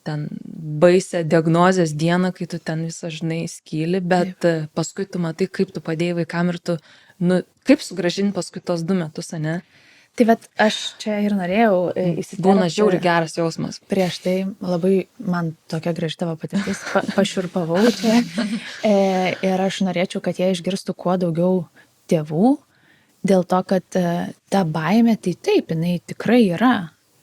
ten baisę diagnozės dieną, kai tu ten visą, žinai, skyli, bet paskui tu matai, kaip tu padėjai vaikam ir tu, nu, kaip sugrąžinti paskui tos 2 metus, ne? Tai vat aš čia ir norėjau įsiterpti. Būna žiauriai geras jausmas. Prieš tai labai man tokia graži tavo patirtis, pašiurpavau čia. Ir aš norėčiau, kad jie išgirstų kuo daugiau tėvų, dėl to, kad ta baimė, tai taip, jinai tikrai yra,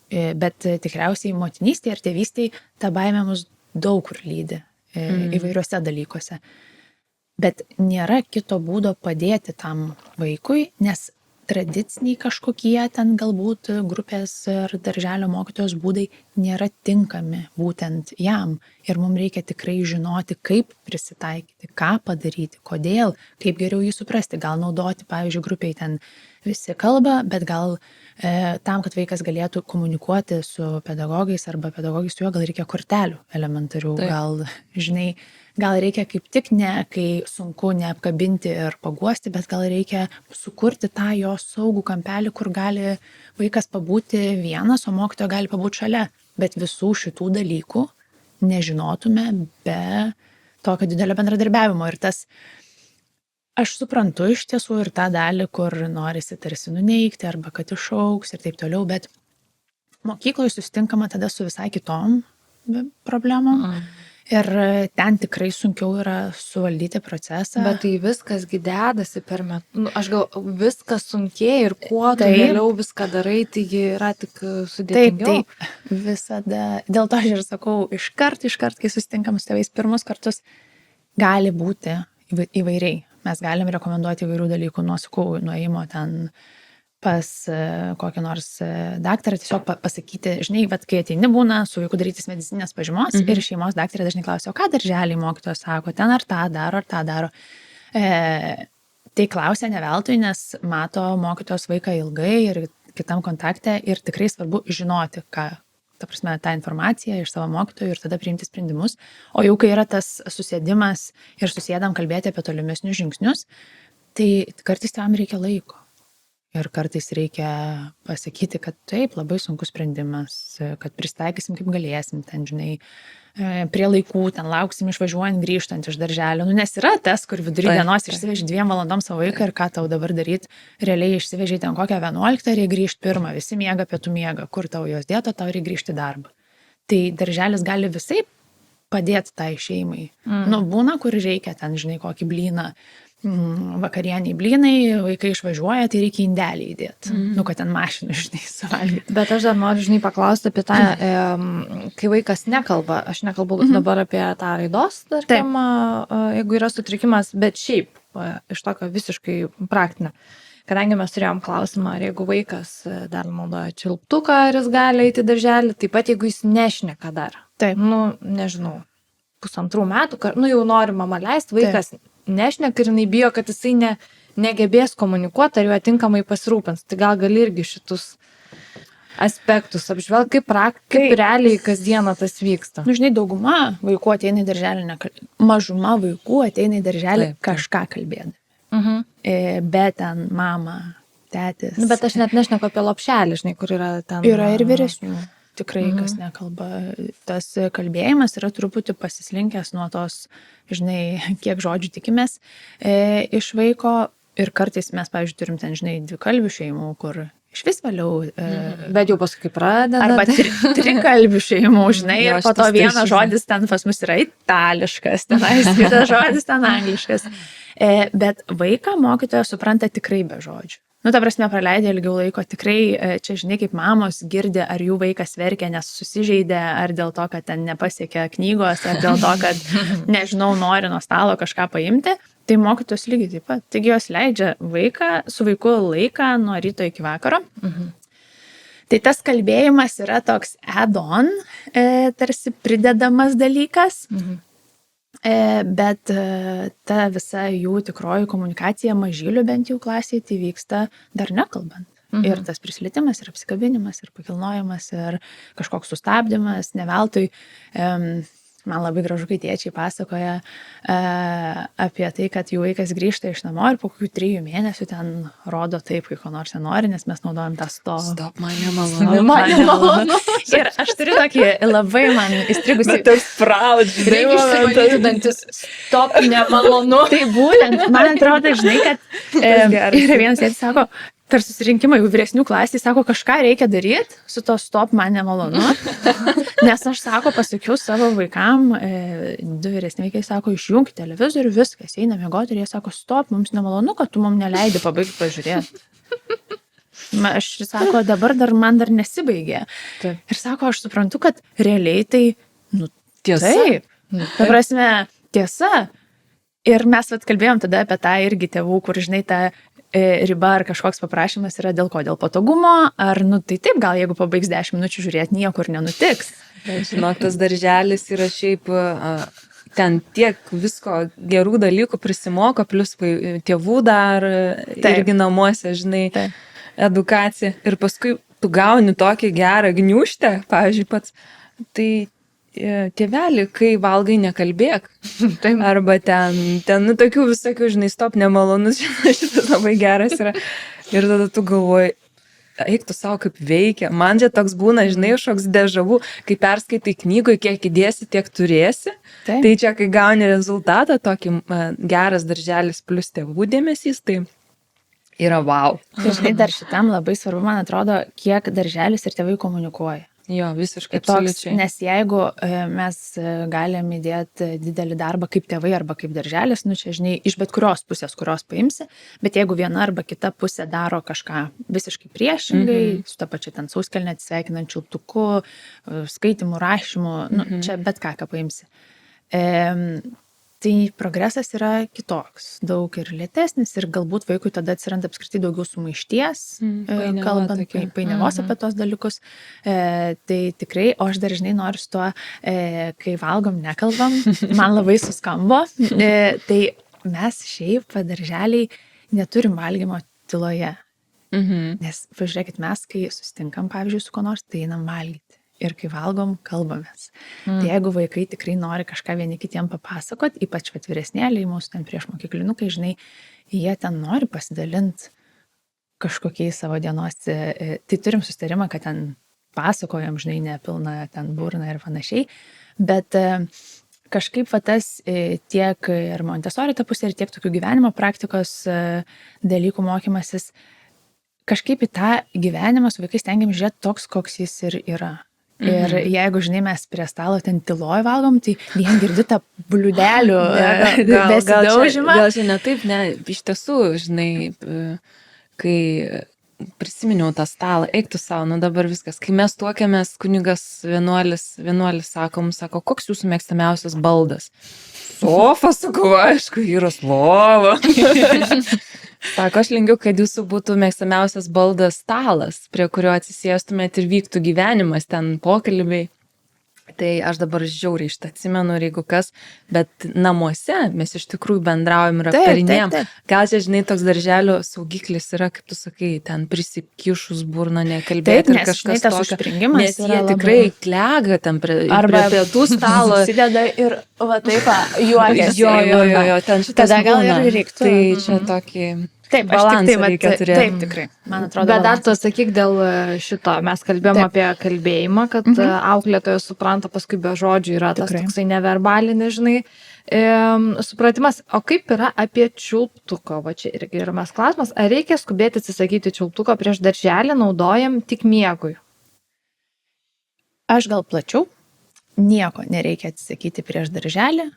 bet tikriausiai motinystėje ir tėvystėje ta baimė mus daug kur lydi įvairiuose dalykuose. Bet nėra kito būdo padėti tam vaikui, nes tradiciniai kažkokie ten galbūt grupės ar darželio mokytojos būdai nėra tinkami būtent jam. Ir mums reikia tikrai žinoti, kaip prisitaikyti, ką padaryti, kodėl, kaip geriau jį suprasti. Gal naudoti, pavyzdžiui, grupiai ten visi kalba, bet gal tam, kad vaikas galėtų komunikuoti su pedagogais arba pedagogais su juo, gal reikia kortelių elementarių. Taip. Gal, žinai, gal reikia kaip tik ne, kai sunku neapkabinti ir paguosti, bet gal reikia sukurti tą jo saugų kampelį, kur gali vaikas pabūti vienas, o mokytoja gali pabūti šalia. Bet visų šitų dalykų nežinotume be tokio didelio bendradarbiavimo. Ir tas, aš suprantu iš tiesų ir tą dalį, kur norisi tarsi nuneigti arba kad išaugs ir taip toliau, bet mokykloje susitinkama tada su visai kitom problemom. Ir ten tikrai sunkiau yra suvaldyti procesą. Bet tai viskas dedasi per metus. Nu, aš gal viskas sunkėja ir kuo tu vėliau viską darai, tai yra tik sudėtingiau. Taip, visada. Dėl to aš ir sakau, iškart, kai susitinkam su tėvais pirmus kartus, gali būti įvairiai. mes galim rekomenduoti įvairių dalykų nuo, sakau, nuėjimo ten pas kokią nors daktarą, tiesiog pasakyti, žinai, vat, kai ateini būna su vaiku darytis medicininės pažymos ir šeimos daktarė dažnai klausia, o ką darželiai mokytojas sako, ten ar tą daro. Tai klausia ne veltui, nes mato mokytojos vaiką ilgai ir kitam kontakte ir tikrai svarbu žinoti, ką, ta prasme, tą informaciją iš savo mokytojų ir tada priimti sprendimus. O jau kai yra tas susėdimas ir susėdam kalbėti apie tolimesnius žingsnius, tai kartais tam reikia laiko. Ir kartais reikia pasakyti, kad taip, labai sunkus sprendimas, kad pristaikysim kaip galėsim, ten, žinai, prie laikų, ten lauksim išvažiuojant, grįžtant iš darželio. Nu, nes yra tas, kur vidury dienos išsiveži 2 valandom savo vaiką ir ką tau dabar daryti, realiai išsiveži ten kokią 11, reikia grįžti 1, visi miega, pietų miega, kur tau jos dėto, tau reikia grįžti į darbą. Tai darželis gali visai padėti tai šeimai. Nu, būna, kur reikia ten, žinai, kokį blyną. Vakarieniai blynai, vaikai išvažiuoja, tai reikia indelį įdėti. Nu, kad ten mašinų, žinai, suvalgyti. Bet aš dar noriu, žinai, paklausti apie tą, kai vaikas nekalba, aš nekalbu dabar apie tą raidos, tarkim, jeigu yra sutrikimas, bet šiaip iš tokio visiškai praktinio. Kadangi mes turėjom klausimą, ar jeigu vaikas dar naudoja čiulptuką, ar jis gali eiti į darželį, taip pat jeigu jis nešneka dar. Taip. Nu, nežinau, 1,5 metų, nu jau nori mama leisti, vaikas nešneka ir jinai bijo, kad jisai negebės komunikuoti, ar juo tinkamai pasirūpins. Tai gal gali irgi šitus aspektus apžvelgti, kaip realiai kasdieną tas vyksta. Nu, žinai, dauguma vaikų ateina į darželį, mažuma vaikų ateina į darželį kažką kalbėdami. Bet ten mama, tėtis. Nu, bet aš net nešneku apie lopšelį, žinai, kur yra ten. Yra ir vyresnių. Tikrai, kas nekalba. Tas kalbėjimas yra truputį pasislinkęs nuo tos, žinai, kiek žodžių tikimės iš vaiko. Ir kartais mes, pavyzdžiui, turim ten, žinai, 2 kalbių šeimų, kur iš vis vėliau. Bet jau paskui pradeda. Arba 3 kalbių šeimų, žinai, ir po to vienas žodis ten pas mus yra itališkas, tenais kitas žodis ten angliškas. Bet vaiką mokytojas supranta tikrai be žodžių. Nu, ta prasme, praleidė ilgiau laiko, tikrai čia, žinai, kaip mamos girdi, ar jų vaikas verkia, nes susižeidė, ar dėl to, kad ten nepasiekė knygos, ar dėl to, kad, nežinau, nori nuo stalo kažką paimti, tai mokytos lygiai taip pat. Taigi jos leidžia su vaiku laiką nuo ryto iki vakaro. Tai tas kalbėjimas yra toks add-on, tarsi pridedamas dalykas. Bet ta visa jų tikroji komunikacija mažylių bent jau klasėje tai vyksta dar nekalbant. Ir tas prisilietimas, ir apsikabinimas, ir pakilnojimas, ir kažkoks sustabdymas, ne veltui. Man labai gražu, kai tėčiai pasakoja apie tai, kad jų vaikas grįžta iš namo ir po kokių 3 mėnesių ten rodo taip, kai ko nors nenori, nes mes naudojam tą stop. Stop, man nemalonu. Ir aš turiu tokį labai man įstrigusi. Bet toks proud, žinai, išsivalyti dantis. Stop, nemalonu. Tai būtent, man atrodo, žinai, kad yra vienas tėtis sako, per susirinkimą jau vyresnių klasį, sako, kažką reikia daryti, su to stop man nemalonu. Nes aš, sako, pasakiau savo vaikam, 2 vyresni vaikai, sako, išjungti televizorių, viskas, eina miegoti ir jie sako, stop, mums nemalonu, kad tu mums neleidi pabaigti pažiūrėti. Aš, sako, dabar man dar nesibaigė. Taip. Ir sako, aš suprantu, kad realiai tai, nu, tiesa. Taip. Ta prasme, tiesa. Ir mes kalbėjom tada apie tą irgi tėvų, kur, žinai, ta riba ar kažkoks paprašymas yra dėl ko, dėl patogumo, ar, nu, tai taip, gal jeigu pabaigs 10 minučių žiūrėti, niekur nenutiks. Žinok, tas darželis yra šiaip, ten tiek visko gerų dalykų prisimoko, plus tėvų dar irgi namuose, žinai, edukacija. Ir paskui tu gauni tokį gerą gniūžtę, pavyzdžiui, pats, tai tėvelį, kai valgai nekalbėk. Arba ten, nu, tokių visokių, žinai, stop nemalonus, šitas labai geras yra. Ir tada tu galvoji, eik tu savo kaip veikia. Man čia toks būna, žinai, šoks dežavų, kai perskaitai knygoje, kiek įdėsi, tiek turėsi. Taip. Tai čia, kai gauni rezultatą, tokį geras darželis plus tėvų dėmesys, tai yra wow. Tai žinai, dar šitam labai svarbu, man atrodo, kiek darželis ir tėvai komunikuoja. Jo, visiškai absoliučiai. Nes jeigu mes galim įdėti didelį darbą kaip tėvai arba kaip darželis, nu čia, žinai, iš bet kurios pusės, kurios paimsi, bet jeigu viena arba kita pusė daro kažką visiškai priešingai, su ta pačia ten sauskelne atsisveikinant čiulptuku, skaitimu, rašymu, nu, čia bet ką paimsi. Tai progresas yra kitoks, daug ir lėtesnis ir galbūt vaikui tada atsiranda apskritai daugiau sumaišties, painiava kalbant, tokia. painiavos apie tos dalykus. Tai tikrai, o aš dažnai noriu su tuo, kai valgom, nekalbam, man labai suskambo. Tai mes šiaip darželiai neturim valgymo tyloje. Nes, pažiūrėkit, mes, kai susitinkam, pavyzdžiui, su ko nors, tai einam valgyti. Ir kai valgom, kalbamės. Tai jeigu vaikai tikrai nori kažką vieni kitiem papasakot, ypač vyresnėliai, mūsų ten prieš mokyklinukai, žinai, jie ten nori pasidalinti kažkokiais savo dienos, tai turim susitarimą, kad ten pasakojam, žinai, nepilna ten burna ir panašiai, bet kažkaip tas tiek ir Montessori ta pusė, ir tiek tokių gyvenimo praktikos dalykų mokymasis, kažkaip į tą gyvenimą su vaikais stengiam žiūrėti toks, koks jis ir yra. Ir jeigu, žinai, mes prie stalo ten tyloj valgom, tai vien girdi tą bliūdelių besidaužimą. Gal čia ne taip, ne, iš tiesų, žinai, kai prisiminiau tą stalą, eik tu savo, nu dabar viskas. Kai mes tuokėmės, kunigas vienuolis sako, koks jūsų mėgstamiausias baldas? Sofa, sakau, aišku, vyras lova. Sako, aš linkiu, kad jūsų būtų mėgstamiausias baldas stalas, prie kurio atsisėstumėt ir vyktų gyvenimas, ten pokalbiai. Tai aš dabar žiauriai šitą atsimenu, ir jeigu kas, bet namuose mes iš tikrųjų bendraujam ir aptarinėjom. Gal čia, žinai, toks darželio saugiklis yra, kaip tu sakai, ten prisikišus burną nekalbėti ir kažkas tokio. Nes jie tikrai klega ten prie pietų stalo. Susideda ir va taip, juokės. Jo, ten šitas tada gal būna. ir reiktų. Tai čia tokį... Taip, balansą reikia turėti. Taip, tikrai. Man atrodo. Bet dar tu atsakyk dėl šito. Mes kalbėjom apie kalbėjimą, kad auklėtojas supranta, paskui be žodžių yra tas toksai neverbalinis, žinai, supratimas. O kaip yra apie čiulptuką? Va čia irgi yra mes klausimas. Ar reikia skubėti atsisakyti čiulptuko prieš darželį, naudojam tik miegui? Aš gal plačiau. Nieko nereikia atsisakyti prieš darželį,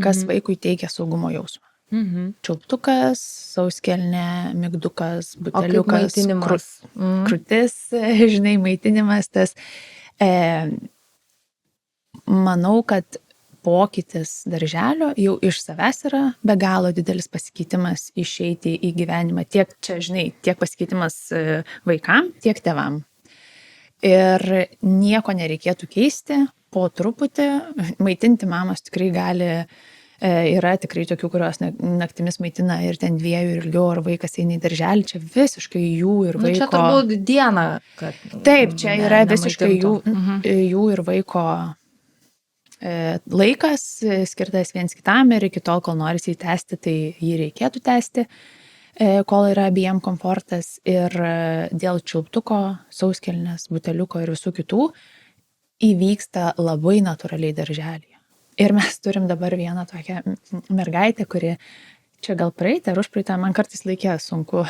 kas vaikui teikia saugumo jausmą. Čiulptukas, sauskelnė, migdukas, buteliukas, krūtis, žinai, maitinimas tas. Manau, kad pokytis darželio jau iš savęs yra be galo didelis pasikeitimas išeiti į gyvenimą. Tiek čia, žinai, tiek pasikeitimas vaikam, tiek tėvam. Ir nieko nereikėtų keisti, po truputį maitinti mamos tikrai gali. Yra tikrai tokių, kurios naktimis maitina ir ten 2 ir ilgiau, ar vaikas eina į darželį, čia visiškai jų ir vaiko. Čia turbūt diena, kad... Taip, čia yra visiškai jų ir vaiko laikas skirtas viens kitam ir iki tol, kol norisi įtesti, tai jį reikėtų tęsti, kol yra abiem komfortas ir dėl čiulptuko, sauskelnės, buteliuko ir visų kitų įvyksta labai natūraliai darželį. Ir mes turim dabar vieną tokią mergaitę, kuri čia gal praeitą ar užpraeitą, man kartais laikė sunku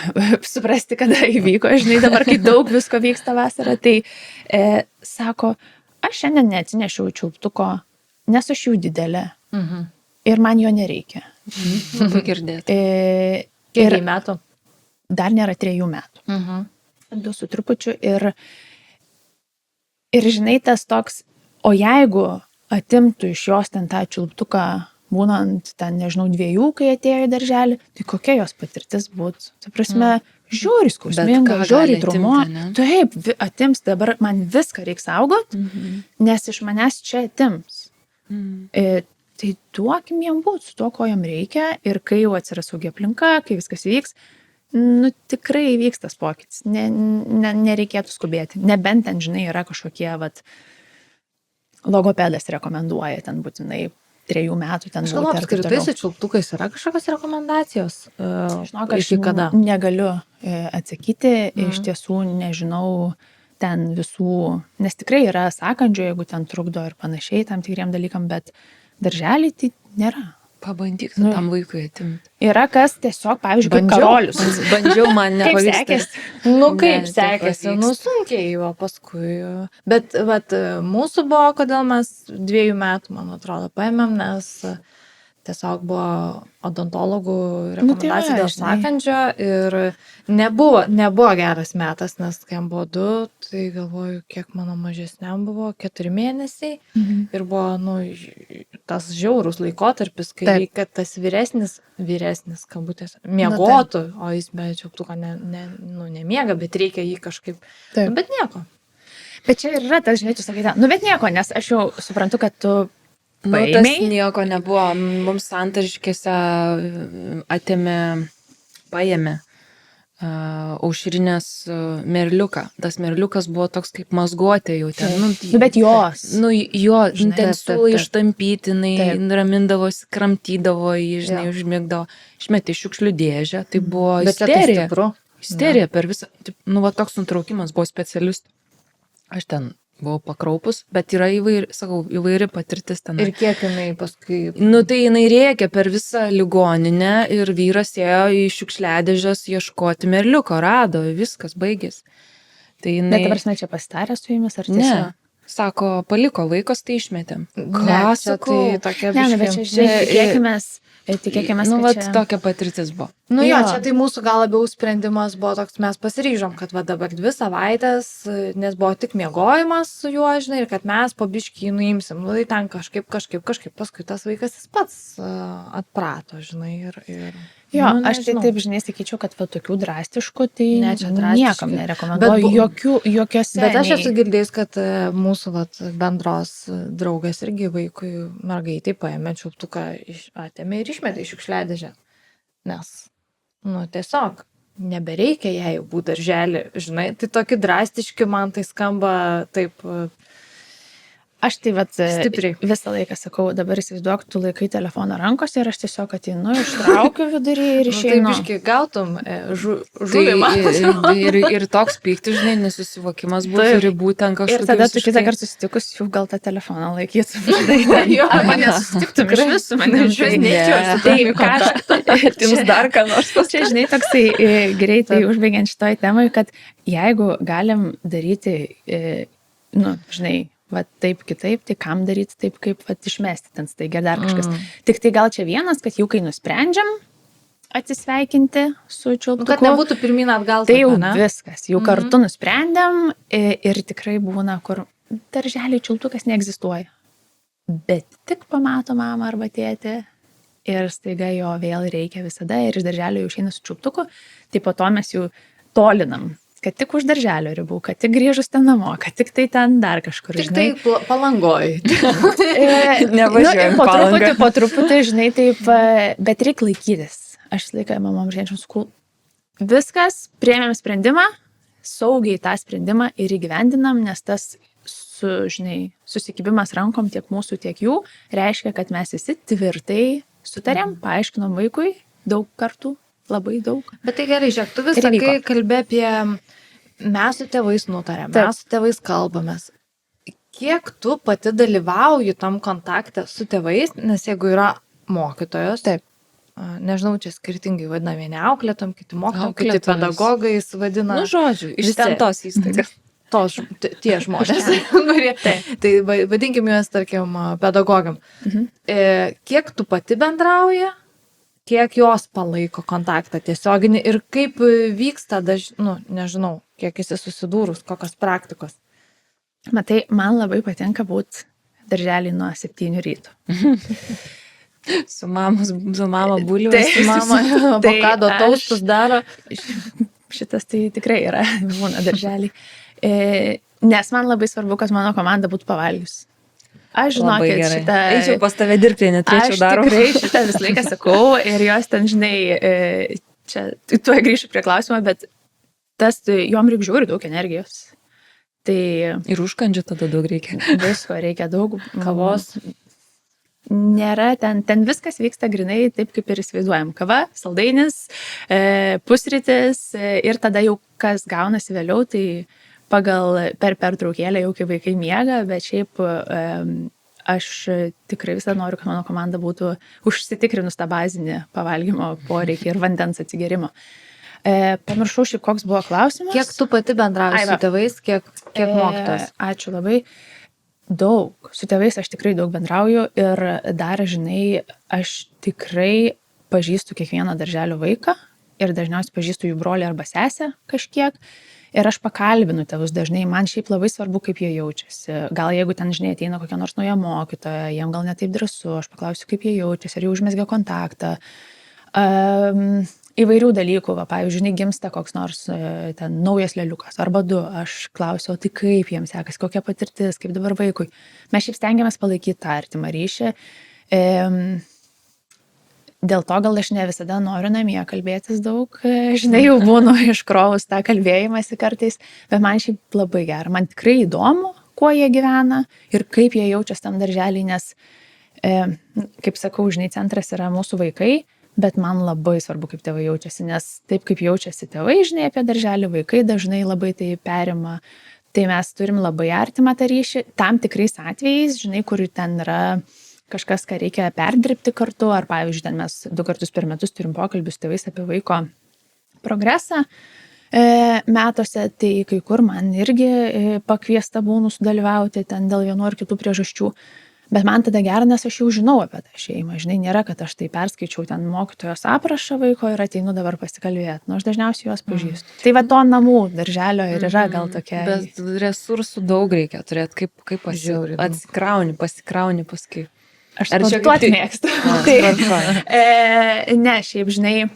suprasti, kada įvyko, žinai, dabar kai daug visko vyksta vasarą, tai sako, aš šiandien neatsinešiau čiulptuko, nes aš jau didelė ir man jo nereikia. Labai girdėti. Kiek metų? Dar nėra 3 metų. 2 su trupučiu ir žinai, tas toks, o jeigu atimtų iš jos ten tą čiulptuką, būnant ten, nežinau, 2, kai atėjo į darželį, tai kokia jos patirtis būtų? Tai prasme, žiūri skausminga, žiūri traumuota. Taip, atims, dabar man viską reiks saugot, nes iš manęs čia atims. Tai duokim jam būt su to, ko jam reikia, ir kai jau atsiras saugi aplinka, kai viskas vyks, nu tikrai vyks tas pokytis. Nereikėtų skubėti. Nebent ten, žinai, yra kažkokie, vat, logopedas rekomenduoja ten būtinai 3 metų ten būti. Aš galvoju, apskritai su čiulptukais yra kažkokios rekomendacijos? Žinok, aš negaliu atsakyti, iš tiesų nežinau ten visų, nes tikrai yra sakančių, jeigu ten trukdo ir panašiai tam tikriem dalykam, bet darželį tai nėra. Pabandyk tam vaikui atimti. Yra kas tiesiog, pavyzdžiui, kaip Karolius. Bandžiau, man nepavyksta. Kaip sekėsi? Sunkiai jo paskui. Bet vat, mūsų buvo, kodėl mes 2 metų, man atrodo, paėmėm, nes tiesiog buvo odontologų Nu, tai rekomendacija va, dėl žinai. sąkandžio ir nebuvo geras metas, nes kai jam buvo 2, tai galvoju, kiek mano mažesniam buvo, 4 mėnesiai ir buvo, nu, tas žiaurus laikotarpis, kai Taip. reikia tas vyresnis, kabutės, miegotų, o jis be čiauptuko nemiega, bet reikia jį kažkaip, Taip. bet nieko. Bet čia ir yra tas, žinai, tu sakai, nu bet nieko, nes aš jau suprantu, kad tu Nu, tas paėmei. nieko nebuvo. Mums Santariškėse paėmė aušrinės merliuką. Tas merliukas buvo toks kaip mazguotė jau ten. Nu, bet jos. Nu, jo, Žinai, ten taip, siūlai taip. ištampyti, Taip. jinai ramindavosi, kramtydavo, jį, žinai, Jo. užmigdavo. Išmetė į šiukšlių dėžę, tai buvo Bet čia tai isterija. stipru. Isterija per visą, nu, va, toks nutraukimas buvo specialistų. Aš ten buvau pakraupus, bet yra įvairi patirtis ten. Ir kiek jinai paskui... Nu, tai jinai rėkė per visą ligoninę ir vyras ėjo į šiukšliadėžes ieškoti merliuko, rado, viskas baigėsi. Tai jinai... Bet dabar čia pasitarė su jumis, ar Ne, tiesiog? sako, paliko vaikas, tai išmetėm. Ne, čia sakau? tai tokia Ne, nu, bet čia, žinai, tikėkimės, Nu, kad va, čia... tokia patirtis buvo. Nu jo, Jo. čia tai mūsų gal labiau sprendimas buvo toks, mes pasiryžom, kad va dabar 2 savaitės, nes buvo tik miegojimas su juo, žinai, ir kad mes po biškį jį nuimsim. Nu, tai ten kažkaip, paskui tas vaikas jis pats atprato, žinai, ir... Jo, nu, aš tai nežinau. taip, žinai, sakyčiau, kad va tokių drastiškų, tai Ne, čia drastiški. niekam nerekomenduoju, jokiose. Bet aš nei- esu girdėjus, kad mūsų vat, bendros draugas irgi vaikui mergaitai paėmė čiulptuką, atėmė ir išmetė į šiukšliadėžę. Nes, nu, tiesiog nebereikia jai jau būti darželį, žinai, tai tokie drastiški man tai skamba taip. Aš tai vat, Stipriai. visą laiką sakau, dabar įsivaizduok, tu laikai telefoną rankose ir aš tiesiog ateinu, ištraukiu vidurį ir Nu, tai išeinu. biškai gautum žuvimą. ir toks pyktis, žinai, nesusivokimas buvo, Taip. turi būti ten kažkokia. Ir tada tu kitą kartą susitikus, jau gal tą telefoną laikytum. Jo, Arba nesusitiktum iš visų manim. Iš vis žinai. neičiau su Tai tavimi ką aš- Jums dar ką nors Čia, žinai, toksai greitai užbaigiant šitoj temai, kad jeigu galim daryti, nu, žinai, va taip kitaip, tai kam daryti taip, kaip va išmesti ten staiga dar kažkas. Tik tai gal čia vienas, kad jau kai nusprendžiam atsisveikinti su Nu, kad čiulptuku, nebūtų pirmyn atgal. tai jau tada, ne? viskas, jau kartu nusprendėm ir tikrai būna, kur darželiai čiulptukas neegzistuoja. Bet tik pamato mamą arba tėtį ir staiga jo vėl reikia visada ir iš darželio jau išeina su čiulptuku, tai po to mes jau tolinam, kad tik už darželio ribų, kad tik grįžus ten namo, kad tik tai ten dar kažkur, Tik žinai. tai Palangoj. Nevažiuojam po Palangą. truputį, žinai, taip, bet reikia laikytis. Aš visą laiką mamom žiūrėčiau, sakau, viskas, priėmėm sprendimą, saugiai tą sprendimą ir įgyvendinam, nes tas, žinai, susikibimas rankom tiek mūsų, tiek jų, reiškia, kad mes visi tvirtai sutarėm, paaiškinom vaikui daug kartų, labai daug. Bet tai gerai, žiūrėk, tu vis Ir įvyko. sakai, kalbė apie mes su tėvais nutarėm, Taip. mes su tėvais kalbamės. Kiek tu pati dalyvauji tam kontakte su tėvais, nes jeigu yra mokytojos, Taip. Nežinau, čia skirtingai vadina vieni auklėtom, kiti mokytojom, kiti Auklėtojos. pedagogais vadina. Nu, žodžiu, iš Visi. ten tos įstaigos. Tie žmonės, kurie, tai vadinkim juos, tarkim, pedagogam. Kiek tu pati bendrauji, kiek jos palaiko kontaktą tiesioginį ir kaip vyksta, nežinau, kiek esi susidūrus, kokios praktikos. Matai, man labai patinka būti darželį nuo 7 ryto. Su mama bulvės. Taip. su Mama avokado aš- taustus daro. Šitas tai tikrai yra, būna darželį. Nes man labai svarbu, kad mano komanda būtų pavalgius. Aš Labai žinokit, gerai. šitą... Eičiau pas tave dirbti, neturėčiau Aš darbo. tikrai šitą visą laiką sakau ir jos ten, žinai, čia, tuo grįšiu prie klausimo, bet tas, jom reikia žiūri daug energijos. Tai Ir užkandžių tada daug reikia. visko reikia daug. Kavos. Nėra, ten viskas vyksta grinai taip, kaip ir įsivaizduojam. Kava, saldainis, pusrytis ir tada jau kas gaunasi vėliau, tai pagal per pertraukėlę jau kai vaikai miega, bet šiaip aš tikrai visada noriu, kad mano komanda būtų užsitikrinus tą bazinį pavalgymo poreikį ir vandens atsigerimo. Pamiršau šiaip, koks buvo klausimas. Kiek tu pati bendrauji Ai, su va. tėvais, kiek mokytos? Ačiū labai. Daug. Su tėvais aš tikrai daug bendrauju ir dar, žinai, aš tikrai pažįstu kiekvieną darželio vaiką ir dažniausiai pažįstu jų brolį arba sesę kažkiek. Ir aš pakalbinu tėvus dažnai, man šiaip labai svarbu, kaip jie jaučiasi. Gal jeigu ten, žinai, ateina kokia nors nauja mokytoja, jiem gal netaip drąsu, aš paklausiu, kaip jie jaučiasi, ar jie užmezgė kontaktą. Įvairių dalykų, va, pavyzdžiui, gimsta koks nors ten naujas leliukas arba du, aš klausiu, tai kaip jiems sekasi, kokia patirtis, kaip dabar vaikui. Mes šiaip stengiamės palaikyti tą artimą ryšį. Dėl to gal aš ne visada noriu namie kalbėtis daug, žinai, jau būnu iškrovus tą kalbėjimąsi kartais, bet man šiaip labai gera, man tikrai įdomu, kuo jie gyvena ir kaip jie jaučiasi tam darželį, nes, kaip sakau, žinai, centras yra mūsų vaikai, bet man labai svarbu, kaip tėvai jaučiasi, nes taip kaip jaučiasi tėvai, žinai, apie darželį, vaikai dažnai labai tai perima, tai mes turim labai artimą tą ryšį, tam tikrais atvejais, žinai, kur ten yra kažkas, ką reikia perdirbti kartu, ar pavyzdžiui, ten mes 2 kartus per metus turim pokalbius tėvais apie vaiko progresą metuose, tai kai kur man irgi pakviesta būnu sudalyvauti ten dėl vienų ar kitų priežasčių, bet man tada gera, nes aš jau žinau apie tą šeimą, žinai, nėra, kad aš tai perskaičiau ten mokytojos aprašą vaiko ir ateinu dabar pasikalbėti, nu aš dažniausiai juos pažįstu. Tai va to namų darželio ir yra gal tokia. Bet resursų daug reikia turėti, kaip pasikrauni paskui. Aš sportuoti mėgstu. Ne, šiaip, žinai,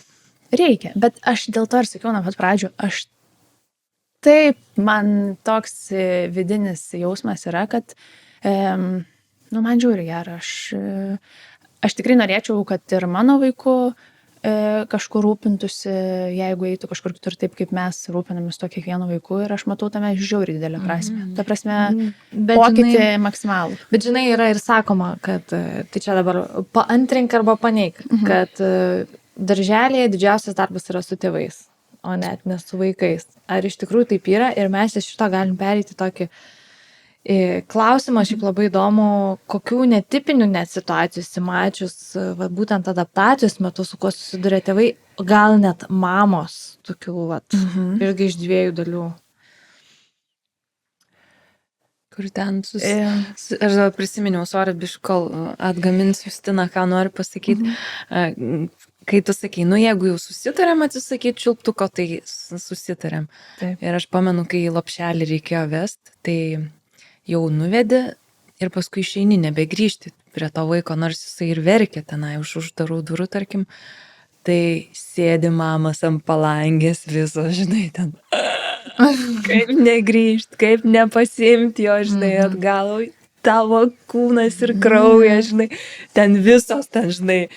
reikia. Bet aš dėl to ir sakiau nuo pat pradžių, taip, man toks vidinis jausmas yra, kad, man žiūri gera, aš tikrai norėčiau, kad ir mano vaiku kažkur rūpintųsi, jeigu eitų kažkur kitur taip, kaip mes rūpinamės to kiekvienu vaiku ir aš matau tame žiauriai didelę prasmę. Ta prasme, pokytį maksimalų. Bet žinai, yra ir sakoma, kad tai čia dabar paantrink arba paneik, kad darželėje didžiausias darbas yra su tėvais, o net ne su vaikais. Ar iš tikrųjų taip yra ir mes iš šito galim pereiti tokį klausimą, šiaip labai įdomu, kokių netipinių net situacijų įsimačius, būtent adaptacijos metu, su kuo susiduria tėvai, gal net mamos, tokių, irgi iš 2 dalių. Kur ten aš dabar prisiminiau, biškų, kol atgamins Justina, ką noriu pasakyti. Kai tu sakai, jeigu jau susitarėm atsisakyti čiulptuko, tai susitarėm. Taip. Ir aš pamenu, kai lopšelį reikėjo vest, tai jau nuvedė ir paskui išeini nebegrįžti prie to vaiko, nors jisai ir verkė tenai už uždarų durų, tarkim, tai sėdi mamas ant palangės viso, žinai, ten. Kaip negrįžti, kaip nepasiimti jo, žinai, atgal, tavo kūnas ir kraujas, žinai, ten visos, ten, žinai,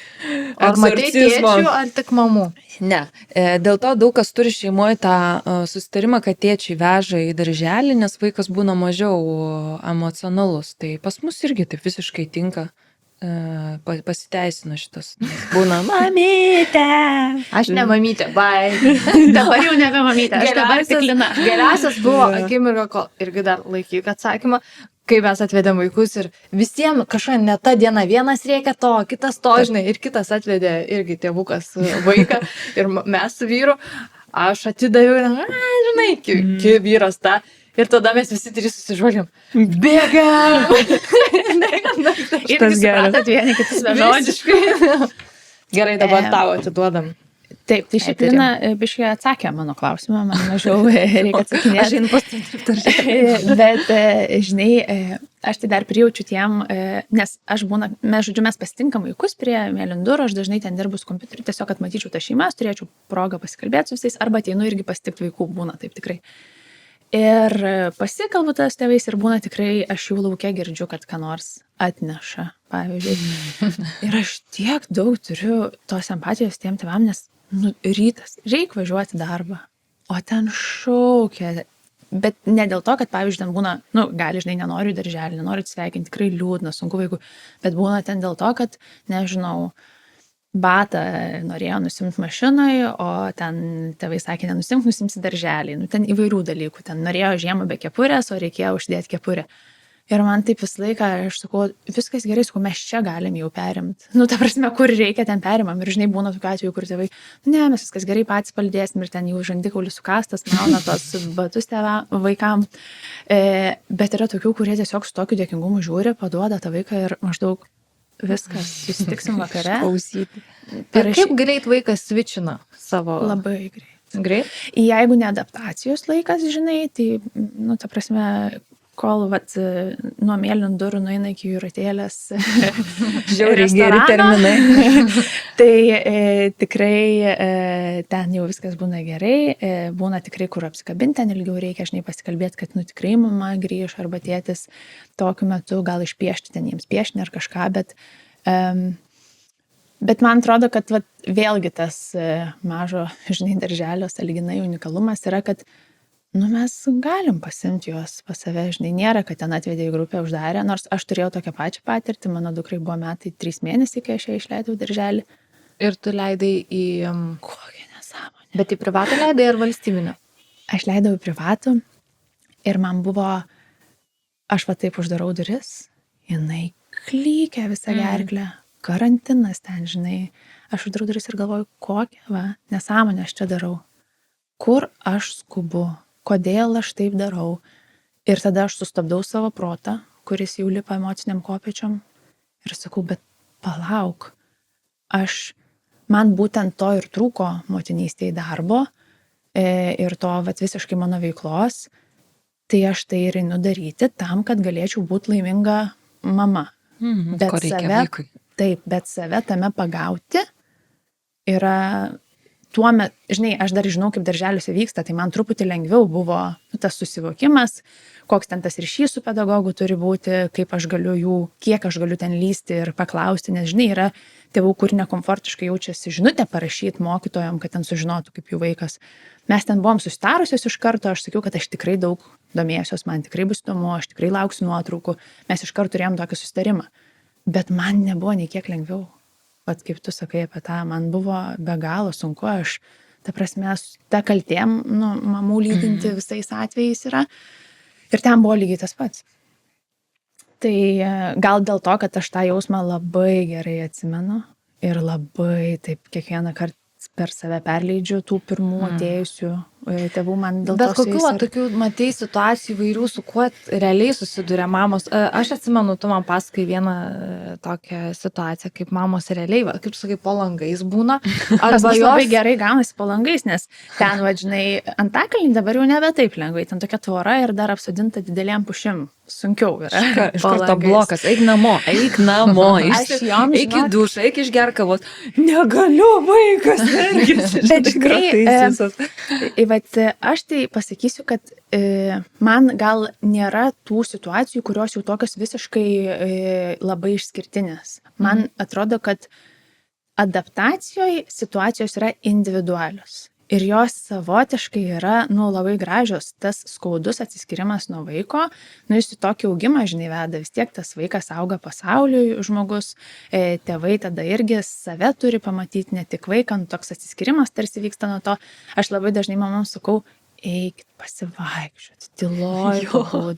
ar matei tėčių, ar tik mamų? Ne, dėl to daug kas turi šeimoje tą susitarimą, kad tėčiai veža į darželį, nes vaikas būna mažiau emocionalus, tai pas mus irgi taip visiškai tinka. Pasiteisino šitas. Būna mamytė. Aš ne mamytė, bai. Dabar jau nebe mamytė, aš dabar tik Lina. Geriausias buvo akimirka, kol irgi dar laikyk atsakymą, kai mes atvedėm vaikus ir visiems kažką ne tą dieną vienas reikia to, kitas to, žinai, ir kitas atvedė irgi tėvukas vaiką ir mes su vyru, aš atidaviau, žinai, vyras tą. Ir tada mes visi 3 susižvalgėm. Bėgam! Ir supratot vieni kitus žodžiškai. Gerai, dabar tau atiduodam. Taip, tai šiaip Lina biškai atsakė mano klausimą, man mažiau reikia atsakinėti. Aš einu pasitvirtinti. Bet, žinai, aš tai dar prijaučiu tiem, nes mes pasitinkam vaikus prie mėlyndurų, aš dažnai ten dirbu su kompiuteriu, tiesiog kad matyčiau tą šeimą, turėčiau progą pasikalbėti su visais, arba ateinu irgi pasitikti vaikų, būna taip tikrai. Ir pasikalbu tas tėvais ir būna tikrai, aš jau laukia girdžiu, kad ką nors atneša, pavyzdžiui. Ir aš tiek daug turiu tos empatijos tiem tėvam, nes rytas, reikia važiuoti darbą, o ten šaukia. Bet ne dėl to, kad, pavyzdžiui, ten būna, gali, žinai, nenoriu į darželį, nenoriu atsisveikinti, tikrai liūdna, sunku vaikų, bet būna ten dėl to, kad, nežinau, batą norėjo nusimti mašinai, o ten tėvai sakė, nusimsi darželį. Ten įvairių dalykų. Ten norėjo žiemą be kepurės, o reikėjo uždėti kepurę. Ir man taip visą laiką, aš sakau, viskas gerai, sakau, mes čia galim jau perimti. Nu, ta prasme, kur reikia, ten perimam. Ir žinai, būna tokių atvejų, kur tėvai, ne, mes viskas gerai patys palidėsim ir ten jau žandikaulis sukastas, mauna tos batus vaikam. Bet yra tokių, kurie tiesiog su tokiu dėkingumu žiūri, paduoda tą vaiką ir maždaug viskas, susitiksim vakare. Klausyti. Ir kaip greit vaikas switchina savo... Labai greit. Greit? Jeigu ne adaptacijos laikas, žinai, tai, nu, ta prasme, kol, vat, nuo mėlynų durų nueina iki jūratėlės Žiauriai geri terminai. tai tikrai ten jau viskas būna gerai, būna tikrai, kur apsikabinti, ten ilgiau reikia, žinai, pasikalbėti, kad, nu, tikrai mama grįž arba tėtis tokiu metu, gal išpiešti ten jiems piešinį ar kažką, bet man atrodo, kad vat, vėlgi tas mažo, žinai, darželio sąlyginai unikalumas yra, kad nu, mes galim pasimti juos pas save, žinai, nėra, kad ten atvedė į grupę uždarę, nors aš turėjau tokią pačią patirtį, mano dukrai buvo metai 3 mėnesiai, kai aš ją išleidau darželį. Ir tu leidai į... Kokia nesąmonė. Bet į privatą leidai ar valstybinę? Aš leidau į privatų ir man buvo, aš va taip uždarau duris, jinai klykia visą gerklę, karantinas ten, žinai, aš uždarau duris ir galvoju, kokią va nesąmonę aš čia darau, kur aš skubu. Kodėl aš taip darau. Ir tada aš sustabdau savo protą, kuris jau lipa emociniam kopėčiom ir sakau, bet palauk, man būtent to ir trūko motinystėje darbo ir to vat, visiškai mano veiklos, tai aš tai ir einu daryti tam, kad galėčiau būti laiminga mama. Bet ko reikia save, vaikui. taip, bet save tame pagauti yra... Tuomet, žinai, aš dar žinau, kaip darželiuose vyksta, tai man truputį lengviau buvo tas susivokimas, koks ten tas ryšys su pedagogu turi būti, kaip aš galiu kiek aš galiu ten lysti ir paklausti, nes, žinai, yra tėvų, kur nekomfortiškai jaučiasi žinutę parašyti mokytojom, kad ten sužinotų, kaip jų vaikas. Mes ten buvom susitarusios iš karto, aš sakiau, kad aš tikrai daug domėsiuos, man tikrai bus įdomu, aš tikrai lauksiu nuotraukų, mes iš karto turėjom tokį susitarimą, bet man nebuvo nei kiek lengviau. Vat kaip tu sakai apie tą, man buvo be galo sunku, aš, ta prasme, ta kaltėm, nu, mamų lydinti visais atvejais yra. Ir ten buvo lygiai tas pats. Tai gal dėl to, kad aš tą jausmą labai gerai atsimenu ir labai taip kiekvieną kartą per save perleidžiu tų pirmų atėjusių tėvų man dėl to. Bet kokių tokių, matei, situacijų įvairių, su kuo realiai susiduria mamos. Aš atsimenu, tu man pasakai vieną tokią situaciją, kaip mamos realiai, kaip sakai, po langais būna. Arba jos labai gerai gaunasi po langais, nes ten, vadžinai, Antakalny dabar jau nebe taip lengvai, ten tokia tvora ir dar apsodinta didelėm pušim. Sunkiau yra. Iš karto blokas, eik namo, eik į dušą, eik išgerk kavos. Negaliu, vaikas, ergisi. Bet žinai, aš tai pasakysiu, kad man gal nėra tų situacijų, kurios jau tokios visiškai labai išskirtinės. Man atrodo, kad adaptacijoje situacijos yra individualios. Ir jos savotiškai yra, nu, labai gražios. Tas skaudus atsiskyrimas nuo vaiko, nu, jis į tokį augimą, žinai, veda. Vis tiek tas vaikas auga pasauliui, žmogus, tėvai tada irgi save turi pamatyti, ne tik vaiką, nu, toks atsiskyrimas tarsi vyksta nuo to. Aš labai dažnai mamam sakau, eikit pasivaikščioti, tyloj,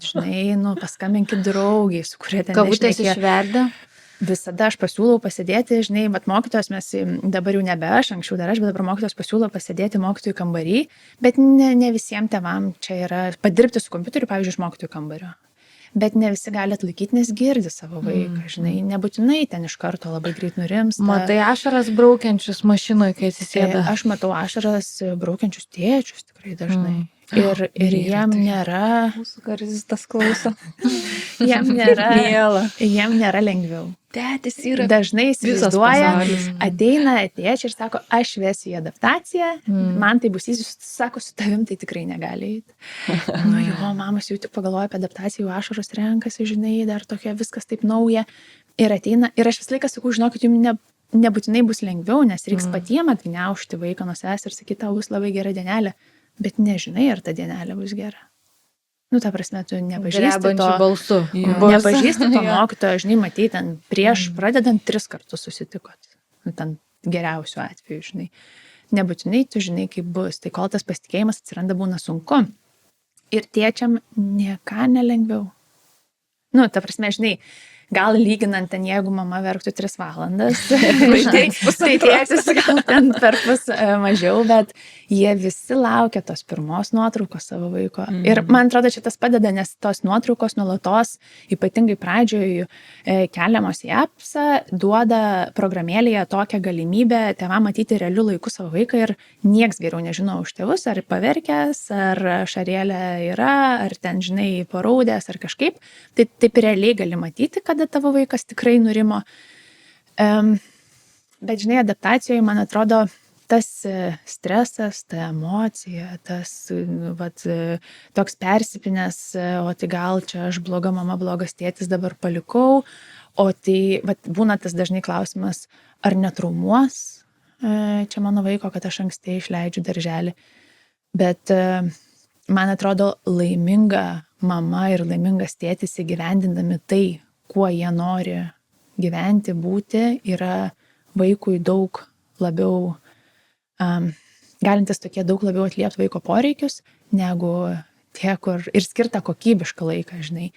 žinai, nu, paskambinkit draugiai, su kurie ten kavutės išverda. Visada aš pasiūlau pasėdėti, žinai, bet mokytojos mes dabar jau nebe aš, anksčiau dar aš, bet dabar mokytojos pasiūlau pasėdėti mokytojų kambarį, bet ne visiems tėvam čia yra padirbti su kompiuteriu, pavyzdžiui, iš mokytojų kambario. Bet ne visi gali atlaikyti, nes girdi savo vaiką, žinai, nebūtinai ten iš karto labai greit nurimsta. Matai ašaras braukiančius mašinoje, kai atsisėda? Aš matau ašaras braukiančius tėčius tikrai dažnai. Ir jiem nėra... Mūsų garsistas klauso. Jiem nėra lengviau. Tėtis yra. Dažnai įsivaizduoja, ateina tėčiai ir sako, aš vesiu į adaptaciją, man tai bus įsius, sako, su tavim tai tikrai negali eiti. Nu jo, mamas jau tik pagalvoja apie adaptaciją, jau ašaros renkasi, žinai, dar tokia viskas taip nauja. Ir ateina, ir aš visą laiką sakau, žinokit, jums nebūtinai bus lengviau, nes reiks patiem atgniaužti vaiką nuo savęs ir sakyti, tau bus labai gera dienelė, bet nežinai, ar ta dienelė bus gera. Nu, ta prasme, tu nepažįsti to balsu. Nepažįsti to mokytojo, žinai, matei, ten prieš pradedant 3 kartus susitikot. Nu, ten geriausiu atveju, žinai. Nebūtinai tu žinai, kaip bus. Tai kol tas pasitikėjimas atsiranda, būna sunku. Ir tėčiam nieka nelengviau. nu, ta prasme, žinai, gal lyginant ten, jeigu mama verktų 3 valandas, tai tėtis gal ten per pus mažiau, bet jie visi laukia tos pirmos nuotraukos savo vaiko. Ir man atrodo, čia tas padeda, nes tos nuotraukos nuolatos, ypatingai pradžioje, keliamos į appsą, duoda programėlėje tokią galimybę tėvam matyti realiu laiku savo vaiką ir nieks geriau nežino už tėvus, ar paverkęs, ar šarėlė yra, ar ten, žinai, paraudęs, ar kažkaip. Tai taip realiai gali matyti, kada tavo vaikas tikrai nurimo. Bet, žinai, adaptacijoje, man atrodo, tas stresas, ta emocija, tas toks persipinęs, o tai gal čia aš bloga mama, blogas tėtis dabar palikau, o tai būna tas dažnai klausimas, ar netraumuos čia mano vaiko, kad aš anksti išleidžiu darželį. Bet man atrodo, laiminga mama ir laimingas tėtis įgyvendindami tai, kuo jie nori gyventi, būti, yra vaikui daug labiau, galintis tokie daug labiau atliepti vaiko poreikius, negu tie, kur ir skirta kokybišką laiką, žinai,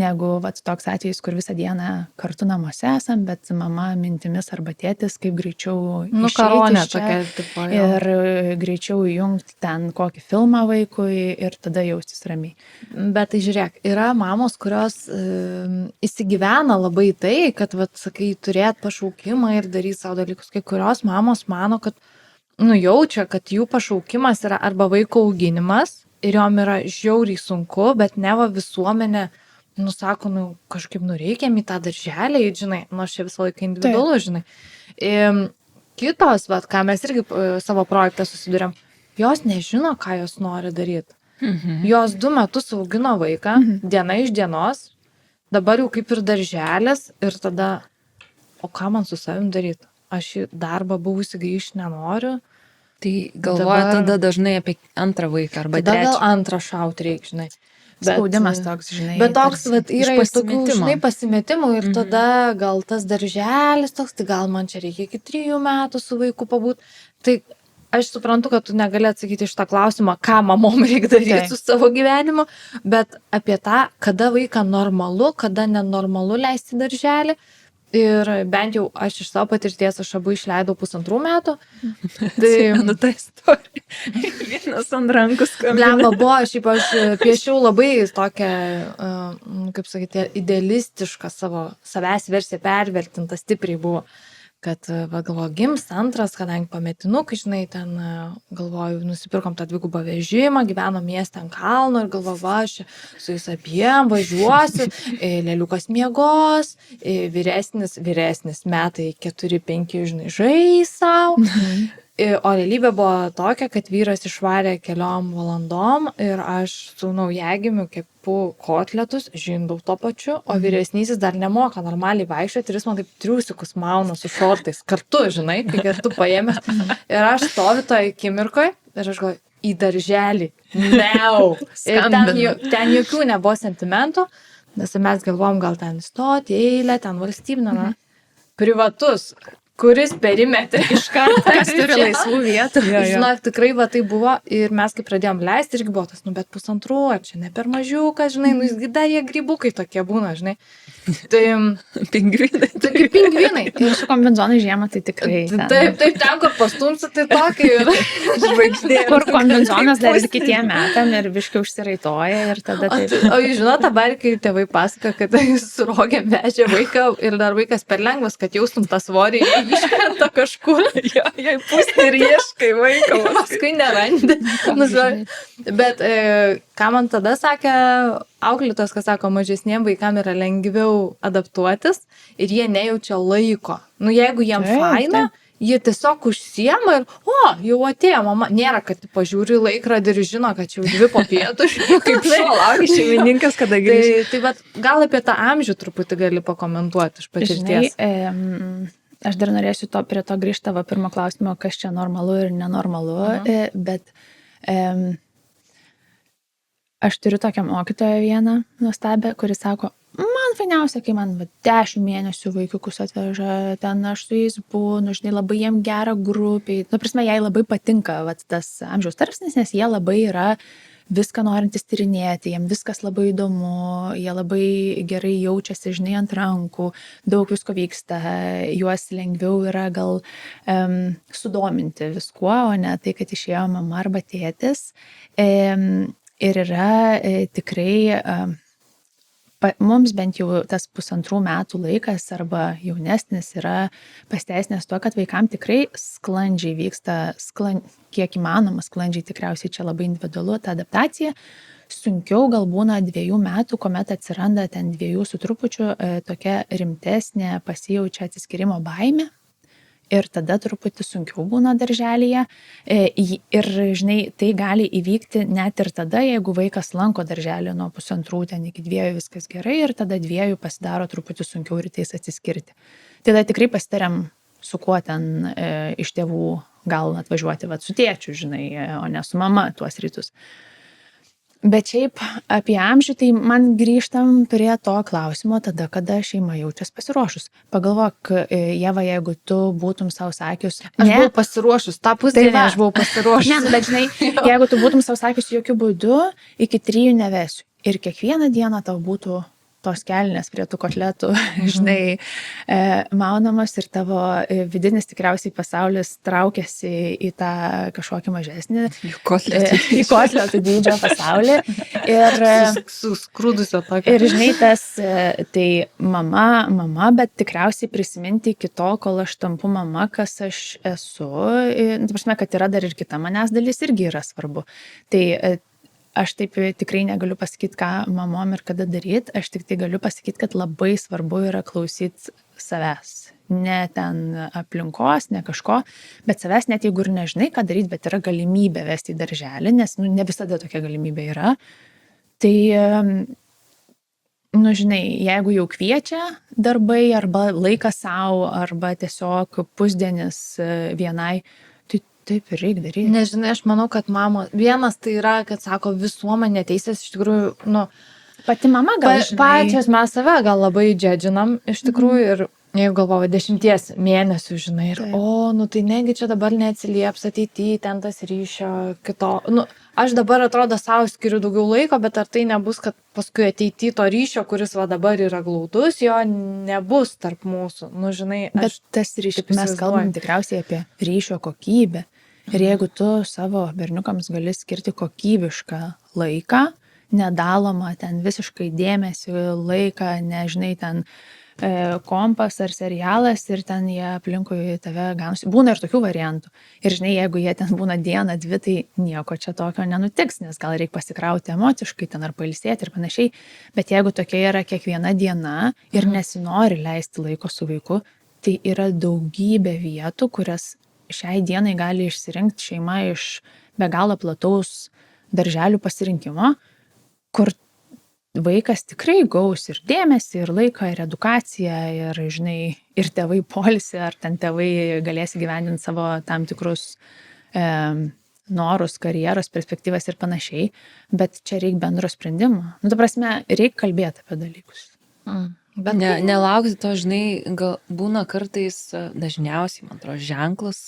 negu toks atvejis, kur visą dieną kartu namuose esam, bet mama mintimis arba tėtis, kaip greičiau karonė išeiti tokia, iš tipo, čia ir greičiau įjungti ten kokį filmą vaikui ir tada jaustis ramiai. Bet tai žiūrėk, yra mamos, kurios įsigyvena labai tai, kad, sakai, turėt pašaukimą ir daryti savo dalykus. Kai kurios mamos mano, kad, jaučia, kad jų pašaukimas yra arba vaiko auginimas ir jom yra žiauriai sunku, bet neva visuomenė, sako, kažkaip reikiam į tą darželį, žinai, nors čia visą laiką individualu, žinai. Kitos, ką mes irgi savo projektą susidurėm, jos nežino, ką jos nori daryti. Jos 2 metus augino vaiką, diena iš dienos, dabar jau kaip ir darželis ir tada, o ką man su savim daryti? Aš į darbą buvusi grįžti nenoriu. Tai galvoja tada dažnai apie antrą vaiką arba tada trečią. gal antrą šauti reikia, žinai. Spaudimas toks, žinai. Bet toks, yra iš tokių, žinai, pasimetimų ir Mhm. tada gal tas darželis toks, tai gal man čia reikia iki 3 metų su vaiku pabūt. Tai aš suprantu, kad tu negali atsakyti iš tą klausimą, ką mamom reikia daryti su savo gyvenimu, bet apie tą, kada vaiką normalu, kada nenormalu leisti į darželį. Ir bent jau aš iš savo patirties, aš abu išleidau 1,5 metų. Tai ta istorija. Vienas ant rankų skambina. Blemba buvo, šiaip aš piešiau labai tokią, kaip sakyti, idealistišką savęs versiją, pervertinta stipriai buvo, kad, galvoju, gims antras, kadangi pametinukai, žinai, ten, galvoju, nusipirkom tą 2 vežimą, gyvenom mieste ant kalno ir galvoju, aš su jais abiem važiuosiu, lėliukas miegos, vyresnis metai 4-5, žinai, žais savo. O realybė buvo tokia, kad vyras išvarė keliom valandom ir aš su naujagimiu kepu kotletus, žindau to pačiu, o vyresnysis dar nemoka normaliai vaikščioti ir jis man taip triusikus mauna su šortais kartu, žinai, kai kartu paėmė. Ir aš stoviu toje akimirkoje ir aš galvoju, į darželį. Ir ten jokių nebuvo sentimentų, nes mes galvom gal ten stoti, eilę, ten valstybinę, privatus. Kuris perimetrė iš karto, kas turi laisvų vietų. Žinok, tikrai tai buvo ir mes kai pradėjom leisti, irgi buvo tas, bet 1,5, čia ne per mažiukas, žinai, dar jie grybukai tokie būna, žinai. Tai pingvinai. Tokie pingvinai. Ir su kombinzonai žiemą tai tikrai. Taip, ten, kur pastumsi, tai tokie ir žvaigždė. Kur kombinzonas dar ir kitiem metam ir biškai užsiraitoja ir tada taip. O jūs žinot, dabar, kai tėvai pasaka, kad su rogėm vežė vaiką ir dar vaikas per lengvas, kad jaustum tą svorį, iškrenta kažkur. Jai pusė ir ieškai vaiko. Paskui nerandi. Bet ką man tada sakė auklėtos, kas sako, mažesniem vaikam yra lengviau adaptuotis ir jie nejaučia laiko. Jeigu jiem faina, jie tiesiog užsiema ir, jau atėjo mama. Nėra, kad pažiūri laikrodį ir žino, kad jau 2 po pietų. Kaip laukia šeimininkas, kada grįžti. Tai gal apie tą amžių truputį gali pakomentuoti iš patirties. Aš dar norėsiu prie to grįžti tavo pirmo klausimo, kas čia normalu ir nenormalu, bet aš turiu tokią mokytoją vieną nuostabę, kuris sako, man fainiausia, kai man 10 mėnesių vaikiukus atveža, ten aš su jais būnu, žinai, labai jiem gerą grupiai. Prasme, jai labai patinka tas amžiaus tarpsnis, nes jie labai yra viską norintys tyrinėti, jiem viskas labai įdomu, jie labai gerai jaučiasi, žinai, ant rankų, daug visko vyksta, juos lengviau yra gal sudominti viskuo, o ne tai, kad išėjo mama arba tėtis. Ir yra tikrai mums bent jau tas 1,5 metų laikas arba jaunesnis yra pasiteisinęs tuo, kad vaikam tikrai sklandžiai vyksta, kiek įmanoma sklandžiai, tikriausiai čia labai individualu ta adaptacija. Sunkiau gal būna 2 metų, kuomet atsiranda ten 2 su trupučiu tokia rimtesnė pasijaučia atsiskyrimo baimė. Ir tada truputį sunkiau būna darželyje. Ir, žinai, tai gali įvykti net ir tada, jeigu vaikas lanko darželį nuo 1,5 ten iki 2 viskas gerai ir tada 2 pasidaro truputį sunkiau rytais atsiskirti. Tada tikrai pasitariam, su kuo ten iš tėvų gal atvažiuoti, su tėčiu, žinai, o ne su mama tuos rytus. Bet šiaip apie amžių, tai man grįžtam prie to klausimo tada, kada šeima jaučias pasiruošus. Pagalvok, Ieva, jeigu tu būtum savo sakius... Aš buvau pasiruošus, tą pusdienį aš buvau pasiruošus. Ne, bet žinai, jeigu tu būtum savo sakius jokių būdų, iki 3 nevesiu. Ir kiekvieną dieną tau būtų tos kelnės prie tų kotletų, žinai, maunamos ir tavo vidinis tikriausiai pasaulis traukiasi į tą kažkokį mažesnį, į kotletų dydžio pasaulį. Ir suskrūdusio tokio. Ir žinai, tas, tai mama, bet tikriausiai prisiminti iki tol, kol aš tampu mama, kas aš esu, ta prasme, kad yra dar ir kita manęs dalis, irgi yra svarbu. Tai aš taip tikrai negaliu pasakyti, ką mamom ir kada daryti, aš tik tai galiu pasakyti, kad labai svarbu yra klausyti savęs. Ne ten aplinkos, ne kažko, bet savęs net jeigu ir nežinai, ką daryti, bet yra galimybė vesti į darželį, nes ne visada tokia galimybė yra. Tai, žinai, jeigu jau kviečia darbai arba laikas savo, arba tiesiog pusdienis vienai, taip ir reikia daryti. Nežinai, aš manau, kad vienas tai yra, kad sako visuomenė teisės, iš tikrųjų, pati mama gal, pačios mes save gal labai džedžinam, iš tikrųjų, ir jeigu galvoju 10 mėnesių, žinai, ir tai negi čia dabar neatsilieps ateityje, ten tas ryšio kito, aš dabar atrodo savo skiriu daugiau laiko, bet ar tai nebus, kad paskui ateityje to ryšio, kuris dabar yra glaudus, jo nebus tarp mūsų, žinai. Bet tas ryšys, mes kalbam tikriausiai apie ryšio kokybę. Ir jeigu tu savo berniukams gali skirti kokybišką laiką, nedalomą ten visiškai dėmesį, laiką, nežinai, ten kompas ar serialas ir ten jie aplinkui tave ganosi. Būna ir tokių variantų. Ir žinai, jeigu jie ten būna dieną, 2, tai nieko čia tokio nenutiks, nes gal reikia pasikrauti emociškai ten ar pailsėti ir panašiai. Bet jeigu tokia yra kiekviena diena ir nesinori leisti laiko su vaiku, tai yra daugybė vietų, kurias šiai dienai gali išsirinkti šeima iš be galo plataus darželių pasirinkimo, kur vaikas tikrai gaus ir dėmesį, ir laiką, ir edukaciją, ir, žinai, ir tėvai poilsį, ar ten tėvai galės įgyvendinti savo tam tikrus norus, karjeros, perspektyvas ir panašiai, bet čia reikia bendro sprendimo. Ta prasme, reikia kalbėti apie dalykus. Bet nelaukti to, žinai, gal būna kartais, dažniausiai, man atrodo, ženklas,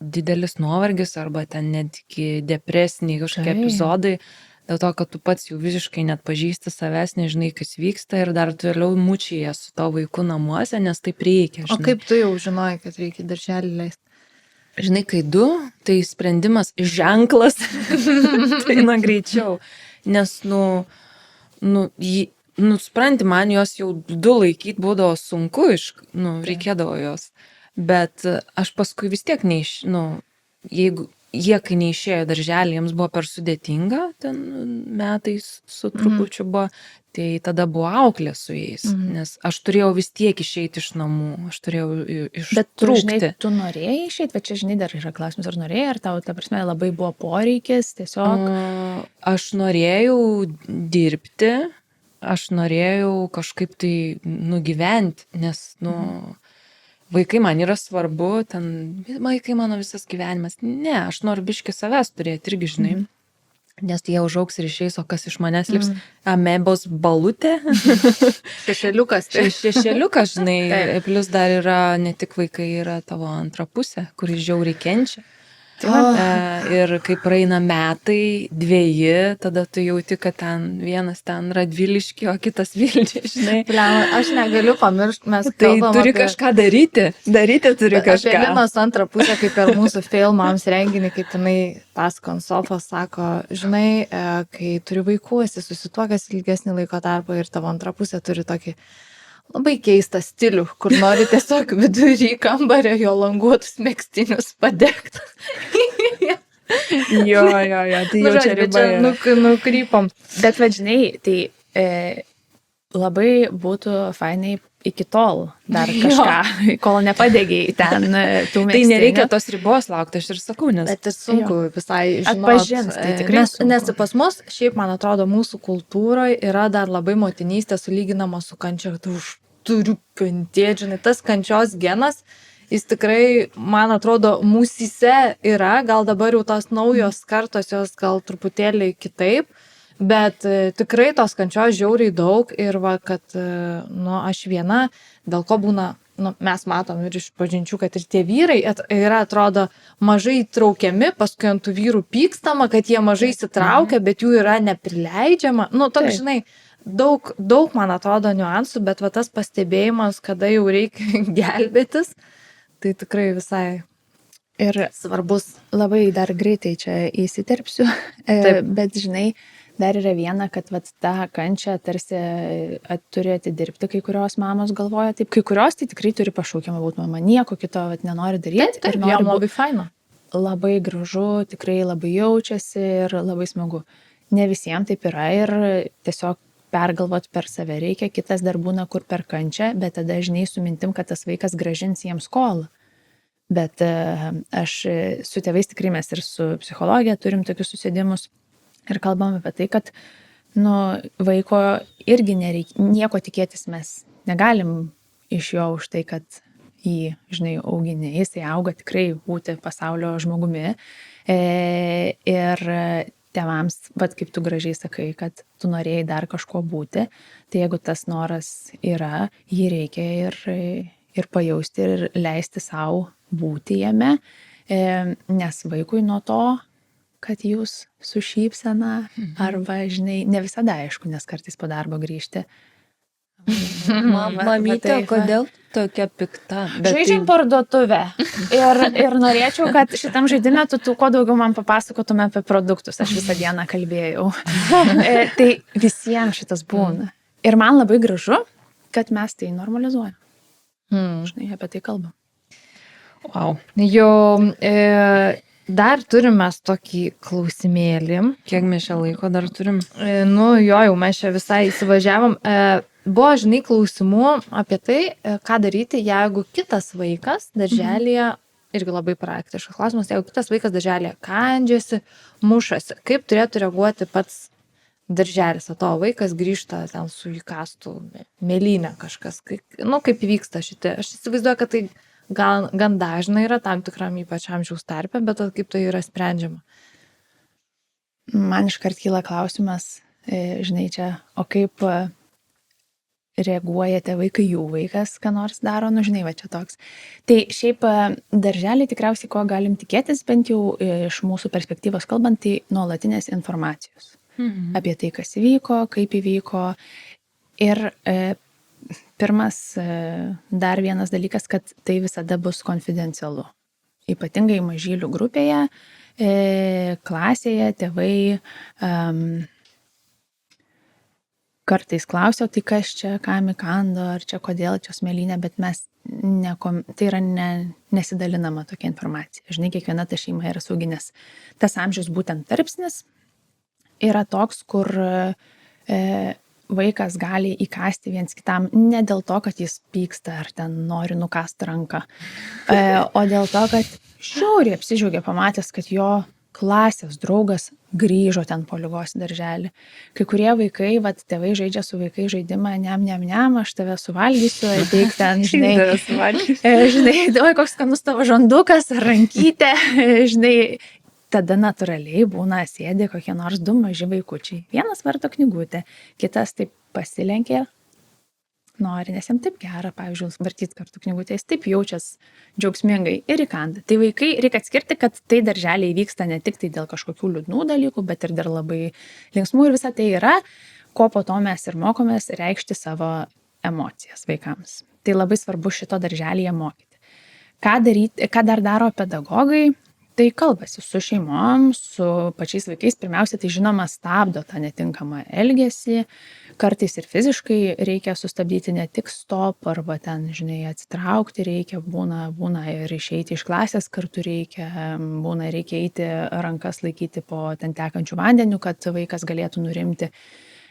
didelis nuovargis arba ten netgi depresiniai kažkokie epizodai, dėl to, kad tu pats jau visiškai net pažįsti savęs, nežinai, kas vyksta ir dar toliau mučyje su to vaiku namuose, nes taip reikia. Žinai. O kaip tu jau žinojai, kad reikia darželį leisti? Žinai, kai 2, tai sprendimas ženklas, tai greičiau, nes, supranti, man jos jau 2 laikyti būdavo sunku, reikėdavo jos, bet aš paskui vis tiek jeigu jie, kai neišėjo darželį, jiems buvo per sudėtinga, ten metais su trupučiu buvo, tai tada buvo auklė su jais, nes aš turėjau vis tiek išeiti iš namų, aš turėjau ištrūkti. Bet tu norėjai išeiti, bet čia, žinai, dar yra klausimas, ar norėjai, ar tau, ta prasme, labai buvo poreikis, tiesiog? Aš norėjau dirbti, aš norėjau kažkaip tai nugyventi, nes, vaikai man yra svarbu, ten, vaikai mano visas gyvenimas. Ne, aš noriu biškį savęs turėti irgi, žinai, nes jie užaugs ir išeis, o kas iš manęs lips? Amebos balutė. Šešėliukas. Šešėliukas, žinai, plus dar yra, ne tik vaikai, yra tavo antra pusė, kuris žiauriai kenčia. Ir kai praeina metai, 2, tada tu jauti, kad ten vienas ten Radviliškio, o kitas Vilnius, žinai. Bliam, aš negaliu pamiršti, mes Tai kalbam turi kažką daryti. Daryti turi apie kažką. Linos antrą pusę, kaip per mūsų filmams renginį, kaip jinai pasako ant sofos, sako, žinai, kai turi vaikų, esi susituokęs ilgesnį laiko tarpą ir tavo antrą pusę turi tokį labai keistą stilių, kur nori tiesiog vidury kambario jo languotus megztinius padegti. Jo, tai jau čia riba yra. Nukrypom. Bet vadžinai, tai labai būtų fainai iki tol dar kažką, kol nepadėgiai ten tų megztinių. Tai nereikia tos ribos laukti, aš ir sakau, nes... Bet ir sunku visai žinot. Atpažins, tai tikrai sunku. Nes pas mus, šiaip man atrodo, mūsų kultūroje yra dar labai motinystė sulyginama su kančia, tu už turiu kentėti, žinai, tas kančios genas, jis tikrai, man atrodo, mūsyse yra, gal dabar jau tos naujos kartos jos gal truputėlį kitaip, bet tikrai tos kančios žiauriai daug ir va, kad, aš viena, dėl ko būna, mes matom ir iš pažinčių, kad ir tie vyrai yra, atrodo, mažai traukiami, paskui ant tų vyrų pykstama, kad jie mažai įsitraukia, bet jų yra neprileidžiama. Toks, žinai, daug, man atrodo, niuansų, bet va tas pastebėjimas, kada jau reikia gelbėtis, tai tikrai visai ir svarbus. Labai dar greitai čia įsiterpsiu, bet žinai, dar yra viena, kad vat, tą kančią tarsi turi atidirbti, kai kurios mamos galvoja taip, kai kurios tai tikrai turi pašaukimą būti mama, nieko kito vat, nenori daryti. Taip, jam labai faina. Labai gražu, tikrai labai jaučiasi ir labai smagu. Ne visiems taip yra ir tiesiog pergalvot per save reikia, kitas dar būna kur per kančią, bet tada žinai su mintim, kad tas vaikas gražins jiems skolą. Bet aš su tėvais tikrai mes ir su psichologija turim tokius susėdimus ir kalbam apie tai, kad vaiko irgi nereikia, nieko tikėtis mes negalim iš jo už tai, kad jį, žinai, auginė, jisai auga tikrai būti pasaulio žmogumi ir tėvams, vat kaip tu gražiai sakai, kad tu norėjai dar kažko būti, tai jeigu tas noras yra, jį reikia ir pajausti ir leisti savo būti jame, nes vaikui nuo to, kad jūs su šypsena arba, žinai, ne visada aišku, nes kartais po darbo grįžti. Mamytė, kodėl tokia pikta? Žaidžiam parduotuvę. Ir norėčiau, kad šitam žaidime tu kuo daugiau man papasakotume apie produktus. Aš visą dieną kalbėjau. Tai visiems šitas būna. Ir man labai gražu, kad mes tai normalizuojam. Žinai, apie tai kalbam. Wow. Dar turime tokį klausimėlį. Kiek mes šią laiko dar turim? Jau mes čia visai įsivažiavom. Buvo, žinai, klausimų apie tai, ką daryti, jeigu kitas vaikas darželėje, irgi labai praktiškas klausimas, jeigu kitas vaikas darželėje kandžiasi, mušasi, kaip turėtų reaguoti pats darželis, o tavo vaikas grįžta ten su įkastu mėlynę kažkas. Kaip vyksta šitie. Aš įsivaizduoju, kad tai gan dažnai yra tam tikram ypač amžiaus tarpe, bet kaip tai yra sprendžiama? Man iškart kyla klausimas, žinai, čia, o kaip reaguoja tėvai, kai jų vaikas ką nors daro, žinai, va čia toks. Tai šiaip darželį tikriausiai ko galim tikėtis, bent jau iš mūsų perspektyvos kalbant, tai nuolatinės informacijos apie tai, kas įvyko, kaip įvyko. Ir pirmas, dar vienas dalykas, kad tai visada bus konfidencialu. Ypatingai mažylių grupėje, klasėje, tėvai kartais klausia, tai kas čia, kam įkando, ar čia kodėl čia smėlynė, bet mes tai yra nesidalinama tokia informacija. Žinai, kiekviena ta šeima yra saugi, nes tas amžius būtent tarpsnis yra toks, kur vaikas gali įkasti viens kitam ne dėl to, kad jis pyksta ar ten nori nukasti ranką, o dėl to, kad žiauriai apsidžiaugė pamatęs, kad jo klasės draugas grįžo ten po ligos darželį. Kai kurie vaikai, tėvai žaidžia su vaikai žaidimą, niam, aš tave suvalgysiu, ateik ten, žinai, oi, koks skanus tavo žandukas, rankytė, žinai. Tada natūraliai būna sėdi kokie nors 2 maži vaikučiai. Vienas varto knygutę, kitas taip pasilenkė nori, nes jam taip gera, pavyzdžiui, vartyti kartu knygutę, jis taip jaučias džiaugsmingai ir įkanda. Tai vaikai reikia atskirti, kad tai darželiai vyksta ne tik tai dėl kažkokių liūdnų dalykų, bet ir dėl labai linksmų ir visa tai yra, ko po to mes ir mokomės reikšti savo emocijas vaikams. Tai labai svarbu šito darželyje mokyti. Ką dar daro pedagogai? Tai kalbasi su šeimom, su pačiais vaikais. Pirmiausia, tai žinoma stabdo tą netinkamą elgesį. Kartais ir fiziškai reikia sustabdyti, ne tik stop arba ten, atsitraukti reikia, būna ir išeiti iš klasės kartu reikia, reikia eiti rankas laikyti po ten tekančių vandenių, kad vaikas galėtų nurimti.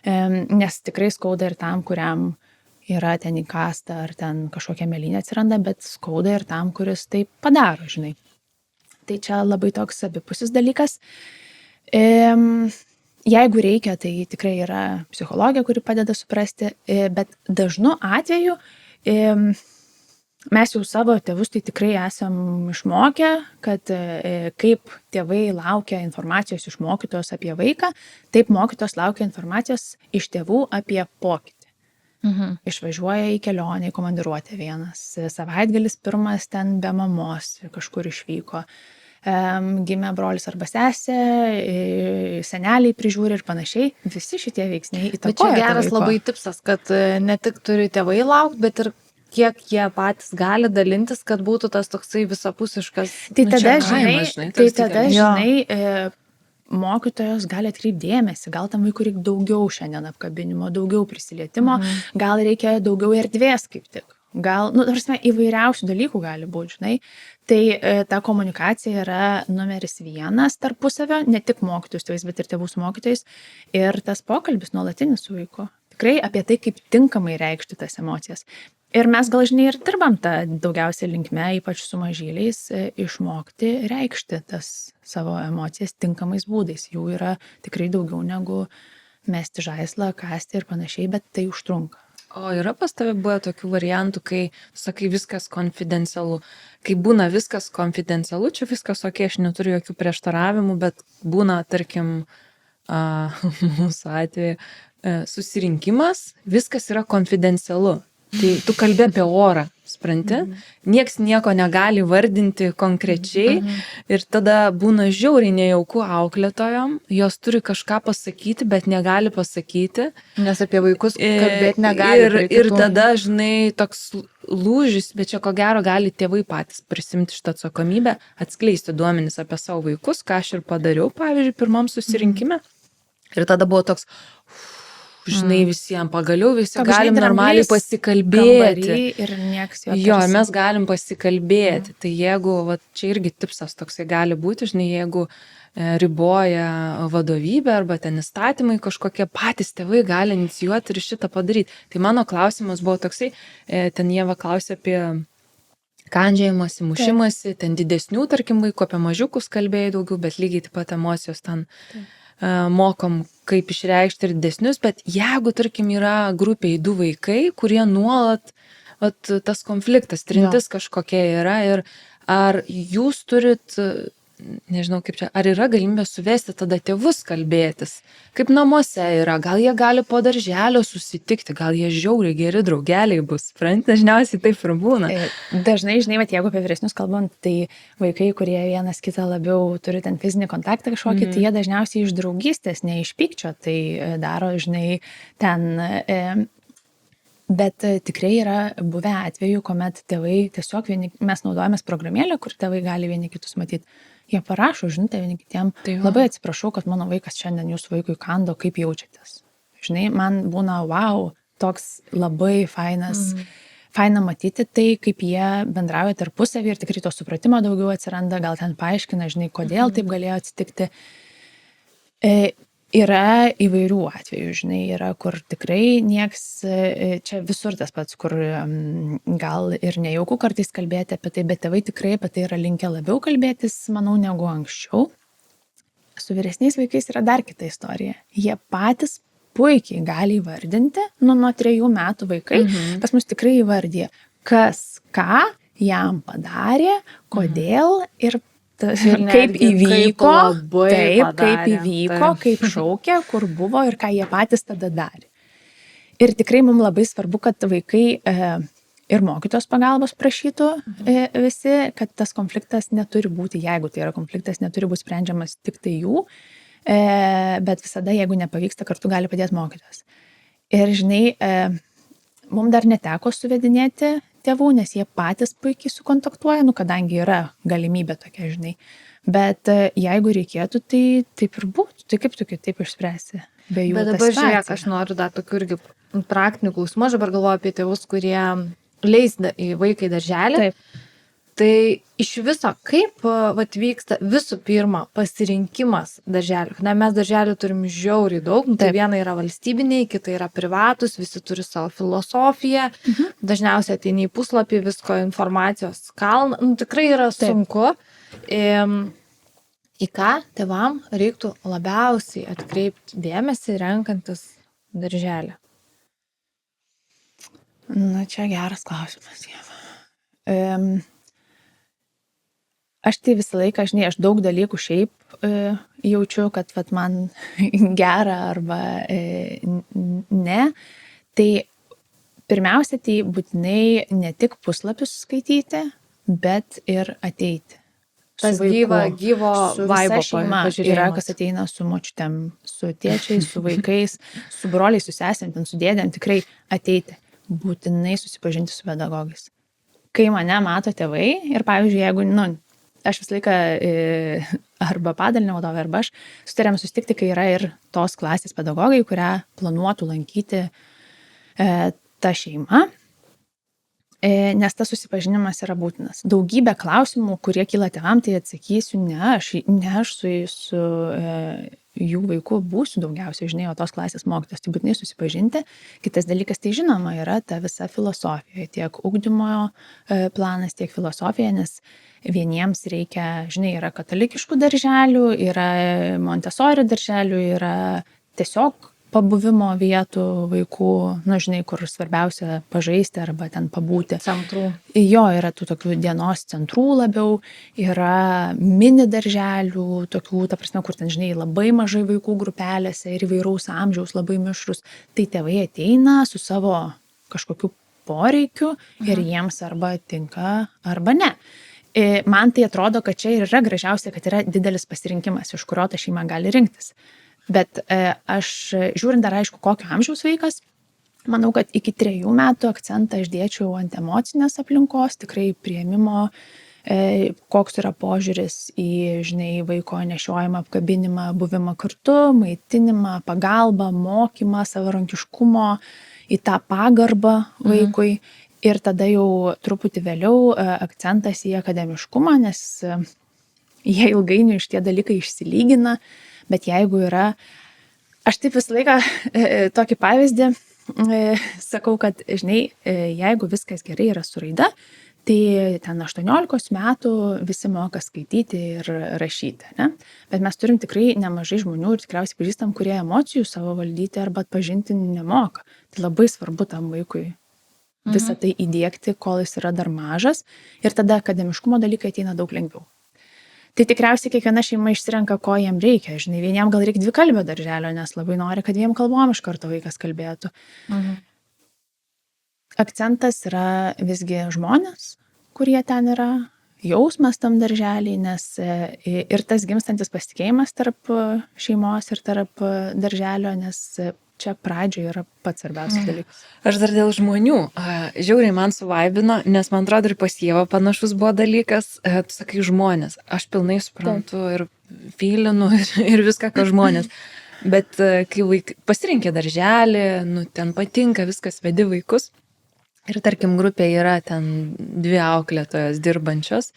Nes tikrai skauda ir tam, kuriam yra ten įkasta ar ten kažkokia mėlynė atsiranda, bet skauda ir tam, kuris tai padaro, Tai čia labai toks abipusis dalykas. Jeigu reikia, tai tikrai yra psichologija, kuri padeda suprasti, bet dažnu atveju mes jau savo tėvus tai tikrai esam išmokę, kad kaip tėvai laukia informacijos iš mokytojos apie vaiką, taip mokytojos laukia informacijos iš tėvų apie pokytį. Išvažiuoja į kelionę, į komandiruotę vienas, savaitgalis pirmas ten be mamos kažkur išvyko, gimė brolis arba sesė, seneliai prižiūri ir panašiai, visi šitie veiksniai įtakoja. Bet čia geras labai tipsas, kad ne tik turi tėvai laukti, bet ir kiek jie patys gali dalintis, kad būtų tas toksai visapusiškas. Tai tada, mokytojos gali atkreipti dėmesį, gal tam vaikui reikia daugiau šiandien apkabinimo, daugiau prisilietimo, gal reikia daugiau erdvės kaip tik. Gal, įvairiausių dalykų gali būti, Tai ta komunikacija yra numeris 1 tarpusavio, ne tik mokytojus tėvais, bet ir tėvų su mokytojais. Ir tas pokalbis nuolatinis su vaiku. Tikrai apie tai, kaip tinkamai reikšti tas emocijas. Ir mes gal ir dirbam tą daugiausiai linkme, ypač su mažyliais, išmokti reikšti tas savo emocijas tinkamais būdais. Jų yra tikrai daugiau negu mesti žaislą, kasti ir panašiai, bet tai užtrunka. O yra pas tave buvę tokių variantų, kai sakai viskas konfidencialu. Kai būna viskas konfidencialu, čia viskas aš neturiu jokių prieštaravimų, bet būna, tarkim, mūsų atveju susirinkimas, viskas yra konfidencialu. Tai tu kalbi apie orą, supranti? Nieks nieko negali vardinti konkrečiai ir tada būna žiauriai nejauku auklėtojom, jos turi kažką pasakyti, bet negali pasakyti. Nes apie vaikus kalbėti negali. Ir tada, toks lūžis, bet čia ko gero gali tėvai patys prisimti šitą atsakomybę, atskleisti duomenis apie savo vaikus, ką aš ir padariau, pavyzdžiui, pirmam susirinkime. Ir tada buvo toks... visiems pagaliau visi galim normaliai pasikalbėti. Ir nieks jo. Jo, mes galim pasikalbėti. Tai jeigu, čia irgi tipsas toksai gali būti, jeigu riboja vadovybė arba ten įstatymai kažkokie, patys tėvai gali inicijuoti ir šitą padaryti. Tai mano klausimas buvo toksai, ten Ieva klausė apie kandžiojimąsi, mušimąsi, ten didesnių, tarkim, vaikų, apie mažiukus kalbėjai daugiau, bet lygiai taip pat emocijos ten mokom, kaip išreikšti ir didesnius, bet jeigu, tarkim, yra grupėje 2 vaikai, kurie nuolat, tas konfliktas, trintis kažkokia yra ir ar jūs turit, nežinau kaip čia, ar yra galimybė suvesti tada tėvus kalbėtis, kaip namuose yra, gal jie gali po darželio susitikti, gal jie žiauriai geri draugeliai bus, dažniausiai taip ir būna. Dažnai, jeigu apie vyresnius kalbant, tai vaikai, kurie vienas kitą labiau turi ten fizinį kontaktą kažkokį, tai jie dažniausiai iš draugystės, ne iš pykčio, tai daro, ten... Bet tikrai yra buvę atvejų, kuomet tėvai tiesiog mes naudojamės programėlę, kur tėvai gali vieni kitus matyti. Jie parašo žinutę vieni kitiem, labai atsiprašau, kad mano vaikas šiandien jūsų vaikui kando, kaip jaučiatės. Man būna, wow, toks labai faina matyti tai, kaip jie bendrauja tarpusavį ir tikrai to supratimo daugiau atsiranda, gal ten paaiškina, kodėl taip galėjo atsitikti. Yra įvairių atvejų, yra, kur tikrai nieks, čia visur tas pats, kur gal ir nejauku kartais kalbėti apie tai, bet tėvai tikrai apie tai yra linkę labiau kalbėtis, manau, negu anksčiau. Su vyresniais vaikais yra dar kita istorija. Jie patys puikiai gali įvardinti, nuo 3 metų vaikai, pas mus tikrai įvardyja, kas ką jam padarė, kodėl ir kaip įvyko, kaip šaukė, kur buvo ir ką jie patys tada darė. Ir tikrai mums labai svarbu, kad vaikai ir mokytos pagalbos prašytų visi, kad tas konfliktas neturi būti, jeigu tai yra konfliktas, neturi būti sprendžiamas tik tai jų, bet visada, jeigu nepavyksta, kartu gali padėti mokytos. Ir žinai, mums dar neteko suvedinėti tėvų, nes jie patys puikiai sukontaktuoja, kadangi yra galimybė tokia, žinai. Bet jeigu reikėtų, tai taip ir būtų. Tai kaip tu kitaip išspręsi be jų? Bet dabar žiūrėk, aš noriu dar tokių irgi praktinių klausimų. Aš dabar galvoju apie tėvus, kurie leis į vaiką į darželį. Taip. Tai iš viso, kaip vyksta visų pirma pasirinkimas darželių? Na, mes darželių turim žiauriai daug. Tai viena yra valstybiniai, kita yra privatus, visi turi savo filosofiją. Dažniausiai ateini į puslapį, visko informacijos kalną. Tikrai yra sunku. Į ką tėvam reiktų labiausiai atkreipti dėmesį renkantis darželį? Na, čia geras klausimas, Ieva. Aš tai visą laiką, žinai, aš daug dalykų šiaip jaučiu, kad man gera arba ne. Tai pirmiausia, tai būtinai ne tik puslapius skaityti, bet ir ateiti. Tas gyvo vaibo šeima. Yra, kas ateina su močiutėm, su tėčiais, su vaikais, su broliais, su sesėm, su dėdėm, tikrai ateiti. Būtinai susipažinti su pedagogais. Kai mane mato tėvai ir, pavyzdžiui, jeigu, aš visą laiką arba padalinio vadovė, arba aš sutarėm susitikti, kai yra ir tos klasės pedagogai, kurią planuotų lankyti ta šeima, nes tas susipažinimas yra būtinas. Daugybė klausimų, kurie kyla tėvam, tai atsakysiu, ne aš su jų vaikų būsiu daugiausiai, žinai, o tos klasės mokytos, tai būtinai susipažinti. Kitas dalykas, tai žinoma, yra ta visa filosofija, tiek ugdymo planas, tiek filosofija, nes vieniems reikia, žinai, yra katalikiškų darželių, yra Montessori darželių, yra tiesiog pabuvimo vietų vaikų, žinai, kur svarbiausia pažaisti arba ten pabūti. Centrų. Jo, yra tų tokių dienos centrų labiau, yra mini darželių, tokių, ta prasme, kur ten, žinai, labai mažai vaikų grupelėse ir įvairaus amžiaus labai mišrus. Tai tėvai ateina su savo kažkokiu poreikiu ir jiems arba tinka, arba ne. Man tai atrodo, kad čia yra gražiausia, kad yra didelis pasirinkimas, iš kurio ta šeima gali rinktis. Bet aš žiūrint dar aišku, kokio amžiaus vaikas, manau, kad iki 3 metų akcentą aš dėčiau ant emocinės aplinkos, tikrai priėmimo, koks yra požiūris į, žinai, vaiko nešiojimą, apkabinimą, buvimą kartu, maitinimą, pagalbą, mokymą, savarankiškumo, į tą pagarbą vaikui. Ir tada jau truputį vėliau akcentas į akademiškumą, nes jie ilgainiui šitie dalykai išsilygina. Bet jeigu yra, aš taip visą laiką tokį pavyzdį sakau, kad, žinai, jeigu viskas gerai yra su raida, tai ten 18 metų visi moka skaityti ir rašyti, ne? Bet mes turim tikrai nemažai žmonių ir tikriausiai pažįstam, kurie emocijų savo valdyti arba atpažinti nemoka. Tai labai svarbu tam vaikui visą tai įdiegti, kol jis yra dar mažas, ir tada akademiškumo dalykai ateina daug lengviau. Tai tikriausiai kiekviena šeima išsirenka, ko jiem reikia. Žinai, vieniem gal reikia 2 kalbio darželio, nes labai nori, kad 2 kalbom iš karto vaikas kalbėtų. Akcentas yra visgi žmonės, kurie ten yra, jausmas tam darželiai, nes ir tas gimstantis pasitikėjimas tarp šeimos ir tarp darželio, nes čia pradžioje yra pats svarbiausias dalykas. Aš dar dėl žmonių. Žiauriai man suvaibino, nes man atrodo ir pas Ievą panašus buvo dalykas. Tu sakai žmonės. Aš pilnai suprantu ir filinu ir viską, ką žmonės. Bet kai vaikai pasirinkė darželį, ten patinka, viskas, vedi vaikus. Ir tarkim grupė yra ten 2 auklėtojos dirbančios.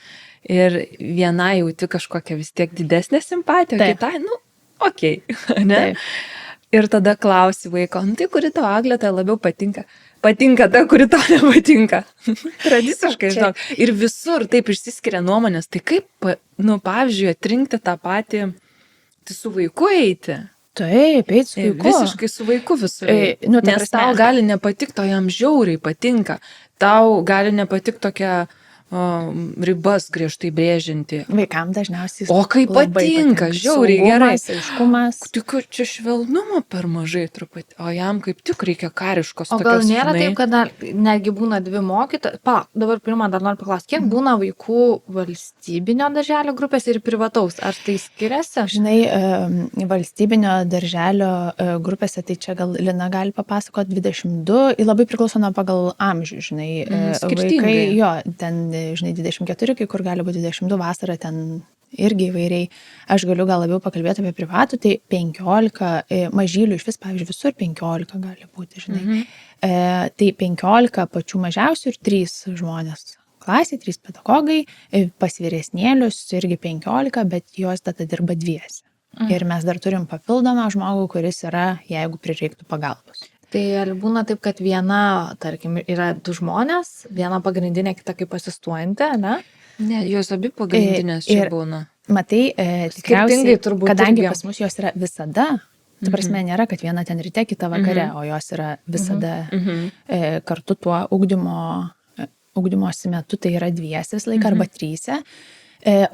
Ir viena jauti kažkokią vis tiek didesnę simpatiją, o kitai, okei, ne? Taip. Ir tada klausi vaiko, tai kuri tau auklėtoja labiau patinka? Patinka ta, kuri tau nepatinka. Tradiciškai, žinok. Ir visur taip išsiskiria nuomonės. Tai kaip, pavyzdžiui, atrinkti tą patį, tai su vaiku eiti? Taip, eiti su vaiku. Visiškai su vaiku visur. Nes tau gali nepatikti, o jam žiauriai patinka. Tau gali nepatikti tokia ribas griežtai brėžinti. Vaikam dažniausiai O kaip labai patinka, žiauriai gerai. Saugumas, aiškumas. Tik čia švelnumo per mažai truputį, o jam kaip tik reikia kariškos O gal nėra taip, kad netgi būna dvi mokytojos? Dabar pirmą dar noriu paklausti, kiek būna vaikų valstybinio darželio grupės ir privataus? Ar tai skiriasi? Žinai, valstybinio darželio grupėse, tai čia gal Lina gali papasakoti 22, ir labai priklauso nuo pagal amžių, žinai, skirtingai. vaikai, jo, ten, žinai, 24, kai kur gali būti 22, vasarą ten irgi įvairiai. Aš galiu gal labiau pakalbėti apie privatų, tai 15, mažylių iš vis, pavyzdžiui, visur 15 gali būti, žinai. Tai 15 pačių mažiausių ir 3 žmonės klasė, 3 pedagogai, pas vyresnėlius irgi 15, bet jos tada dirba dviese. Ir mes dar turim papildomą žmogų, kuris yra, jeigu prireiktų pagalbos. Tai ar būna taip, kad viena, tarkim, yra 2 žmonės, viena pagrindinė, kita kaip asistuojantė, ne? Ne, jos abi pagrindinės čia Ir- būna. Matai, Skirtingai tikriausiai, turbūt kadangi irgi. pas mus jos yra visada, ta prasme nėra, kad viena ten ryte, kita vakare, o jos yra visada kartu tuo ugdymosi metu, tai yra dviesi visą laiką arba 3.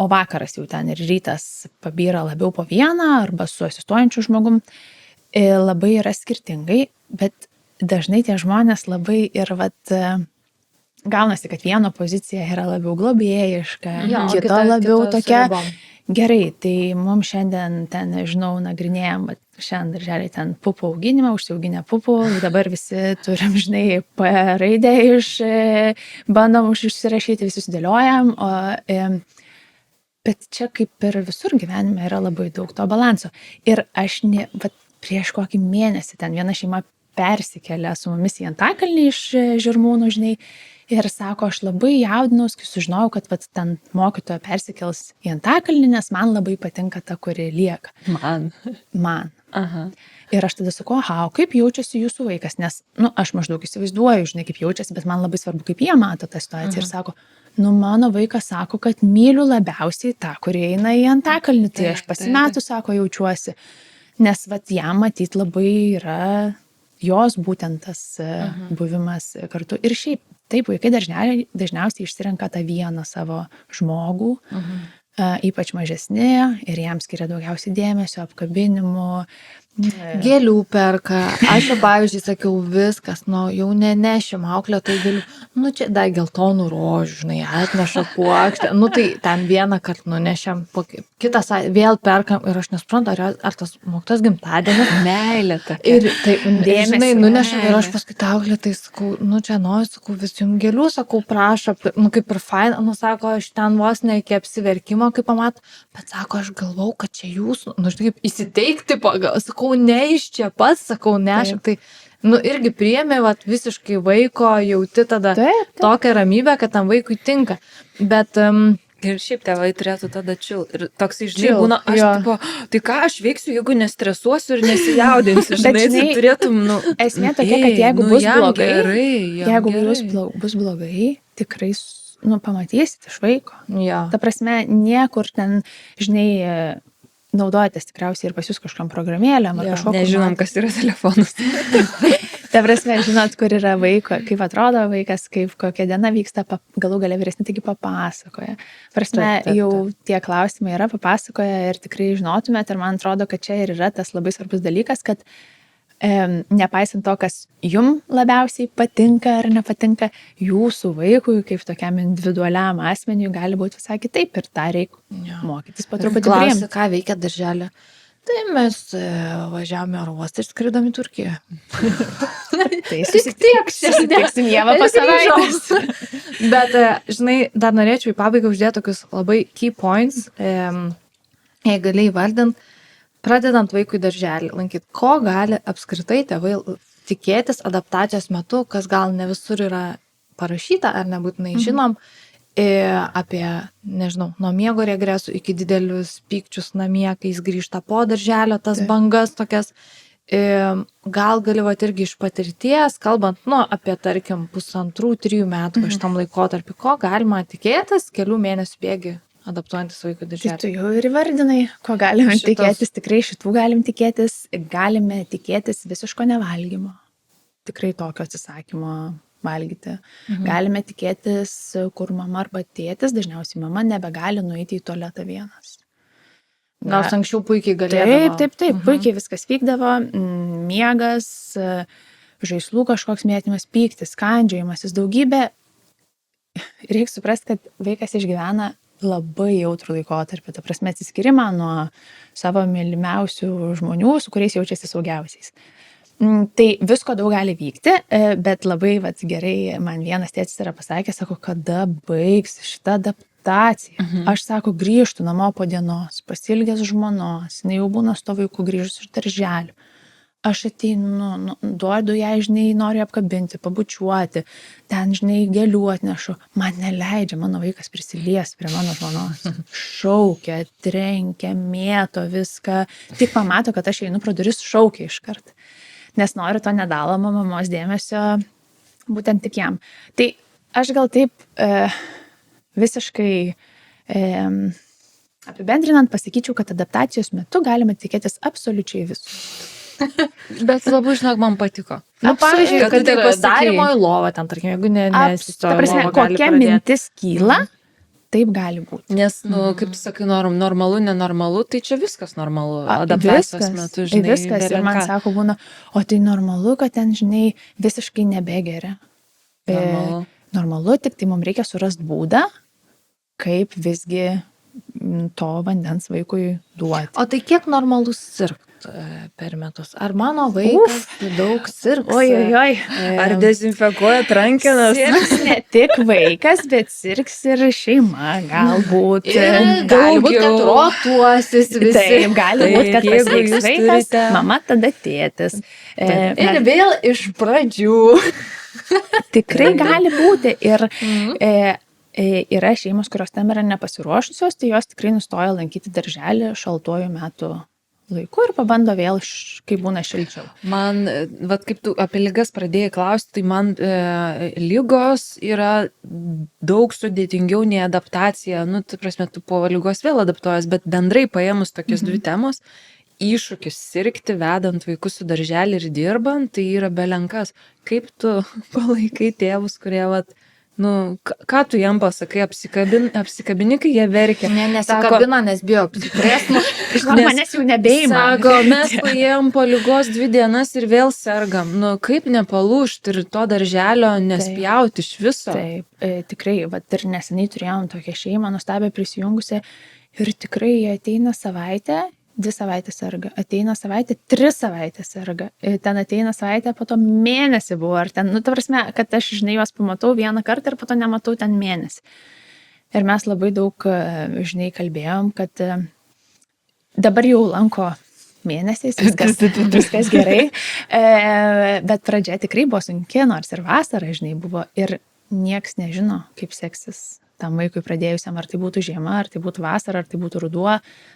O vakaras jau ten ir rytas pabyra labiau po vieną arba su asistuojančiu žmogum. Labai yra skirtingai, bet dažnai tie žmonės labai ir gaunasi, kad vieno pozicija yra labiau globėjiška, kito labiau tokia. Gerai, tai mums šiandien ten, nežinau, nagrinėjom, šiandien darželiai ten pupų auginimą, užsiauginę pupų, dabar visi turim, žinai, P raidę bandom užsirašyti, visi sudėliojam, bet čia kaip ir visur gyvenime yra labai daug to balanso. Ir aš prieš kokį mėnesį ten viena šeima persikėlė su mumis į Antakalnį iš Žirmūnų, žinai, ir sako, aš labai jaudinaus, kai sužinojau, kad ten mokytoja persikels į Antakalnį, nes man labai patinka ta, kuri lieka. Man. Aha. Ir aš tada sakau, kaip jaučiasi jūsų vaikas, nes, aš maždaug įsivaizduoju, žinai, kaip jaučiasi, bet man labai svarbu, kaip jie mato tą situaciją. Ir sako, mano vaikas sako, kad myliu labiausiai tą, kuri eina į Antakalnį, tai aš pasimetu, sako, jaučiuosi. Nes jam matyt labai yra jos būtent tas buvimas kartu. Ir šiaip, taip, vaikai dažniausiai išsirenka tą vieną savo žmogų, ypač mažesni, ir jam skiria daugiausiai dėmesio, apkabinimų. Gėlių perka. Aš jau, pavyzdžiui, sakiau, viskas, jau nenešim auklę, tai galiu, čia dar geltonų rožių, žinai, atneša puokštę. Tai ten vieną kartą nunešiam, kitą vėl perkam ir aš nesuprantu, ar tas mokytojas gimtadienis. Meilė ta. Ir tai, žinai, nunešam ir aš meilė. paskui tą auklę, tai sakau, čia noriu, sakau, vis jums gėlių, sakau, prašo, kaip ir fain, sako, aš ten vos ne iki apsiverkimo, kaip pamat, bet sako, aš galvau, kad čia jūsų, žinai, kaip įsiteikti pagal, sakau, ne iš čia pats, sakau, nešim, tai, irgi priėmė, visiškai vaiko, jauti tada tokią ramybę, kad tam vaikui tinka, bet... Ir šiaip tėvai turėtų tada ir toks žinai būna, tipo, tai ką aš veiksiu, jeigu nestresuosiu ir nesijaudinsiu, žinai, tai turėtum, esmė tokia, kad jeigu bus blogai, jeigu bus blogai, tikrai, pamatysit iš vaiko. Ja. Ta prasme, niekur ten, žinai, naudojatės tikriausiai ir pas jūs kažkam programėlėm ar kažkokiu. Nežinom, kas yra telefonas. Ta prasme, žinot, kur yra vaiko, kaip atrodo vaikas, kaip kokia diena vyksta, galų gale vyresni taigi papasakoja. Prasme, jau tie klausimai yra papasakoja ir tikrai žinotumėt, ir man atrodo, kad čia ir yra tas labai svarbus dalykas, kad nepaisant to, kas jum labiausiai patinka ar nepatinka, jūsų vaikui, kaip tokiam individualiam asmeniui, gali būti visai kitaip ir tą reikia mokytis po truputį priimti. Klausi, ką veikia darželė? Tai mes važiavome oro uostą ir skridom į Turkiją. Tai susitiksim Ievą po savaitės. Bet, žinai, dar norėčiau į pabaigą uždėti tokius labai key points, jei gali įvardint, pradedant vaikui darželį lankyti, ko gali apskritai tėvai tikėtis adaptacijos metu, kas gal ne visur yra parašyta ar nebūtinai žinom, apie, nežinau, nuo miego regresų iki didelius pykčius namie, kai jis grįžta po darželio, tas bangas tokias. Gal gali irgi iš patirties, kalbant, apie, tarkim, 1,5–3 metų šitam laikotarpį, ko galima tikėtis kelių mėnesių bėgi adaptuojantis vaikų darželį. Tai tu jau ir įvardinai, ko galime tikėtis, tikrai šitų galime tikėtis visiško nevalgymo. Tikrai tokio atsisakymo valgyti. Galime tikėtis, kur mama arba tėtis, dažniausiai mama nebegali nueiti į tualetą vienas. Nors anksčiau puikiai galėdavo. Taip, puikiai viskas vykdavo, miegas, žaislų kažkoks mėtymas, pyktis, kandžiojimasis, daugybė. Reikia suprasti, kad vaikas išgyvena labai jautrų laikotarpį, ta prasme atsiskyrimą nuo savo mylimiausių žmonių, su kuriais jaučiasi saugiausiais. Tai visko daug gali vykti, bet labai gerai man vienas tėtis yra pasakęs, sako, kada baigs šitą adaptaciją. Aš sako, grįžtu namo po dienos, pasilgęs žmonos, jinai jau būna su to vaiku grįžus iš darželių. Aš ateinu, duodu ją, žinai, noriu apkabinti, pabučiuoti, ten, žinai, gėlių atnešu. Man neleidžia, mano vaikas prisilies prie mano žmonos. Šaukia, trenkia, mėto viską. Tik pamato, kad aš einu pro duris, šaukia iškart. Nes noriu to nedalomo mamos dėmesio būtent tik jam. Tai aš gal taip visiškai apibendrinant pasakyčiau, kad adaptacijos metu galime tikėtis absoliučiai visų. Bet labai, žinok, man patiko. Pavyzdžiui, kad kad tu taip ir pasakei. darimo į lovą ten, tarkim, jeigu Ta nesistoja prasme, lovą, gali kokia pradėti. mintis kyla, taip gali būti. Nes, kaip tu sakai, normalu, nenormalu, tai čia viskas normalu. Adaptacijos metu, žinai, viskas. Ir man belenką. sako, būna, o tai normalu, kad ten, žinai, visiškai nebegeria. Normalu. Normalu, tik tai mums reikia surasti būdą, kaip visgi to vandens vaikui duoti. O tai kiek normalus sirgt per metus? Ar mano vaikas daug sirgs? Oi. Ar dezinfekuoja rankenas? Sirgs ne tik vaikas, bet sirgs ir šeima, galbūt. Gali būti, kad rotuosis visi. Taip, gali būti, kad Jeigu pasveiks jūs vaikas, turite- mama tada tėtis. Ir vėl iš pradžių. Tikrai gali būti. Ir yra šeimos, kurios tam yra nepasiruošusios, tai jos tikrai nustoja lankyti darželį šaltuoju metų laiku ir pabando vėl, kai būna šilčiau. Man, kaip tu apie ligas pradėjai klausti, tai man lygos yra daug sudėtingiau nei adaptacija. Tai prasme, tu po lygos vėl adaptuojas, bet bendrai paėmus tokias dvi temos, iššūkis sirgti, vedant vaikus su darželį ir dirbant, tai yra belenkas. Kaip tu palaikai tėvus, kurie, ką tu jam pasakai, apsikabini, kai jie verkia? Nesikabina, nes bijo apsikrėsmų. Žinok, manęs jau nebeima. Sako, mes paėjom po lygos 2 dienas ir vėl sergam. Kaip nepalūžti ir to darželio nespjauti iš viso? Taip, tikrai, ir neseniai turėjom tokią šeimą, nuostabią prisijungusią ir tikrai jie ateina savaitę, 2 savaitės serga, ateina savaitę, 3 savaitės serga, ten ateina savaitę, po to mėnesį buvo, ar ten, ta prasme, kad aš, žinai, juos pamatau vieną kartą ir po to nematau ten mėnesį. Ir mes labai daug, žinai, kalbėjom, kad dabar jau lanko mėnesiais, viskas gerai, bet pradžia tikrai buvo sunki, nors ir vasara, žinai, buvo ir nieks nežino, kaip seksis tam vaikui pradėjusiam, ar tai būtų žiema, ar tai būtų vasara, ar tai būtų ruduo.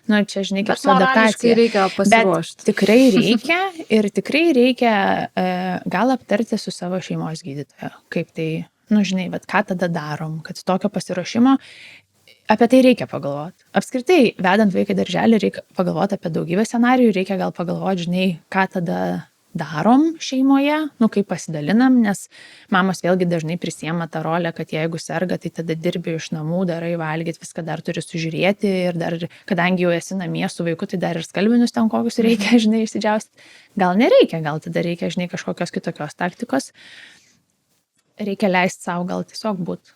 Čia, žinai, kaip su adaptacija. Reikia pasiruošti. Bet tikrai reikia ir tikrai reikia gal aptarti su savo šeimos gydytoju, kaip tai, žinai, ką tada darom, kad tokio pasiruošimo apie tai reikia pagalvoti. Apskritai, vedant vaiką į darželį, reikia pagalvoti apie daugybę scenarijų, reikia gal pagalvoti, žinai, ką tada darom šeimoje, kaip pasidalinam, nes mamos vėlgi dažnai prisiema tą rolę, kad jeigu serga, tai tada dirbi iš namų, darai valgyti, viską dar turi sužiūrėti ir dar, kadangi jau esi namie su vaiku, tai dar ir skalbinius ten kokius reikia, žinai, išsidžiausti. Gal nereikia, gal tada reikia, žinai, kažkokios kitokios taktikos. Reikia leisti savo gal tiesiog būti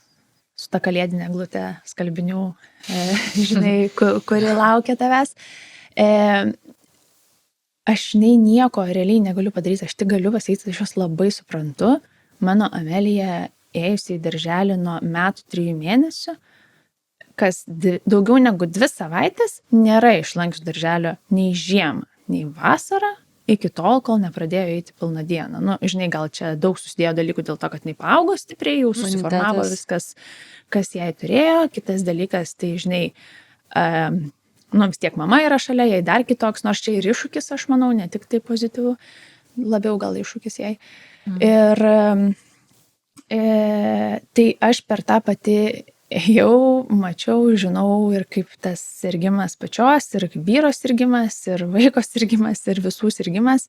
su ta kalėdinė eglutė skalbinių, žinai, kuri laukia tavęs. Aš nieko realiai negaliu padaryti, aš tik galiu pasakyti, aš jos labai suprantu. Mano Amelija ėjusi į darželį nuo 3 mėnesių, kas daugiau negu 2 savaitės nėra išlankius darželio nei žiemą, nei vasarą, iki tol, kol nepradėjo eiti pilną dieną. Žinai, gal čia daug susidėjo dalykų dėl to, kad jinai paaugo stipriai, jau susiformavo viskas, kas jai turėjo. Kitas dalykas, tai žinai, vis tiek mama yra šalia, jai dar kitoks, nors čia ir iššūkis, aš manau, ne tik tai pozityvų, labiau gal iššūkis jai. Ir tai aš per tą pati jau mačiau, žinau ir kaip tas sirgimas pačios, ir kaip vyro sirgimas, ir vaiko sirgimas, ir visų sirgimas.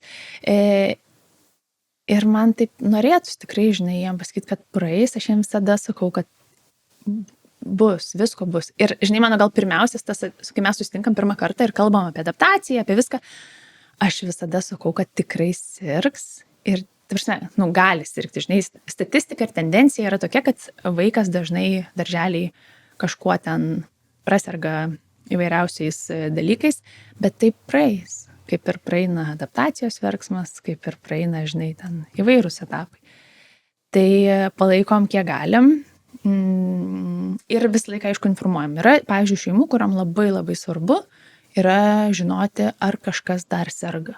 Ir man taip norėtųsi tikrai, žinai, jiem pasakyti, kad praeis, aš jiem visada sakau, kad bus, visko bus. Ir, žinai, mano gal pirmiausias tas, kai mes susitinkam pirmą kartą ir kalbam apie adaptaciją, apie viską, aš visada sakau, kad tikrai sirgs ir, gali sirgti, žinai, statistika ir tendencija yra tokia, kad vaikas dažnai darželiai kažkuo ten praserga įvairiausiais dalykais, bet taip praeis. Kaip ir praeina adaptacijos verksmas, kaip ir praeina, žinai, ten įvairūs etapai. Tai palaikom, kiek galim ir visą laiką, aišku, informuojam. Yra, pavyzdžiui, šeimų, kuriam labai labai svarbu yra žinoti, ar kažkas dar serga.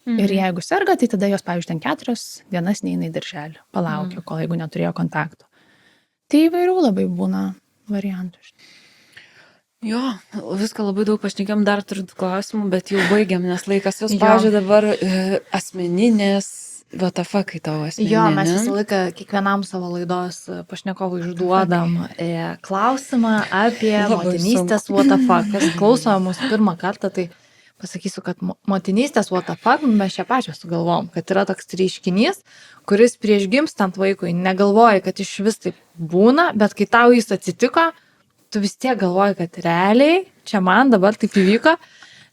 Ir jeigu serga, tai tada jos, pavyzdžiui, ten 4 dienas neina į darželį, palaukia, kol jeigu neturėjo kontakto. Tai įvairių labai būna variantų. Jo, viską labai daug pašnekėm, dar turiu klausimų, bet jau baigiam, nes laikas jos, pavyzdžiui, dabar asmeninės, kai tavo asmeninė. Jo, mes visą laiką kiekvienam savo laidos pašnekovui užduodam klausimą apie motinystės Kas klauso mūsų pirmą kartą, tai pasakysiu, kad motinystės mes čia pačios sugalvom, kad yra toks reiškinys, kuris prieš gimstant vaikui negalvoji, kad iš vis taip būna, bet kai tau jis atsitiko, tu vis tiek galvoji, kad realiai čia man dabar taip įvyko.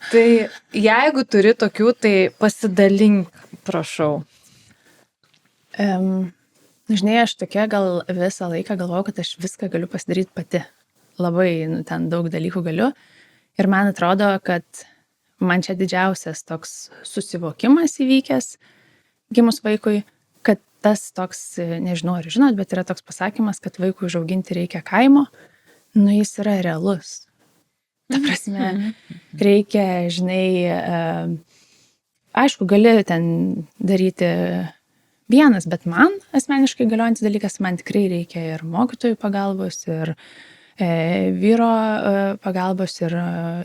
Tai jeigu turi tokių, tai pasidalink, prašau. Žinai, aš tokia gal visą laiką galvoju, kad aš viską galiu pasidaryti pati. Labai, ten daug dalykų galiu. Ir man atrodo, kad man čia didžiausias toks susivokimas įvykęs gimus vaikui, kad tas toks, nežinau, ar žinot, bet yra toks pasakymas, kad vaikui užauginti reikia kaimo. Jis yra realus. Ta prasme, reikia, žinai, aišku, gali ten daryti vienas, bet man asmeniškai galiojantis dalykas, man tikrai reikia ir mokytojų pagalbos, ir vyro pagalbos, ir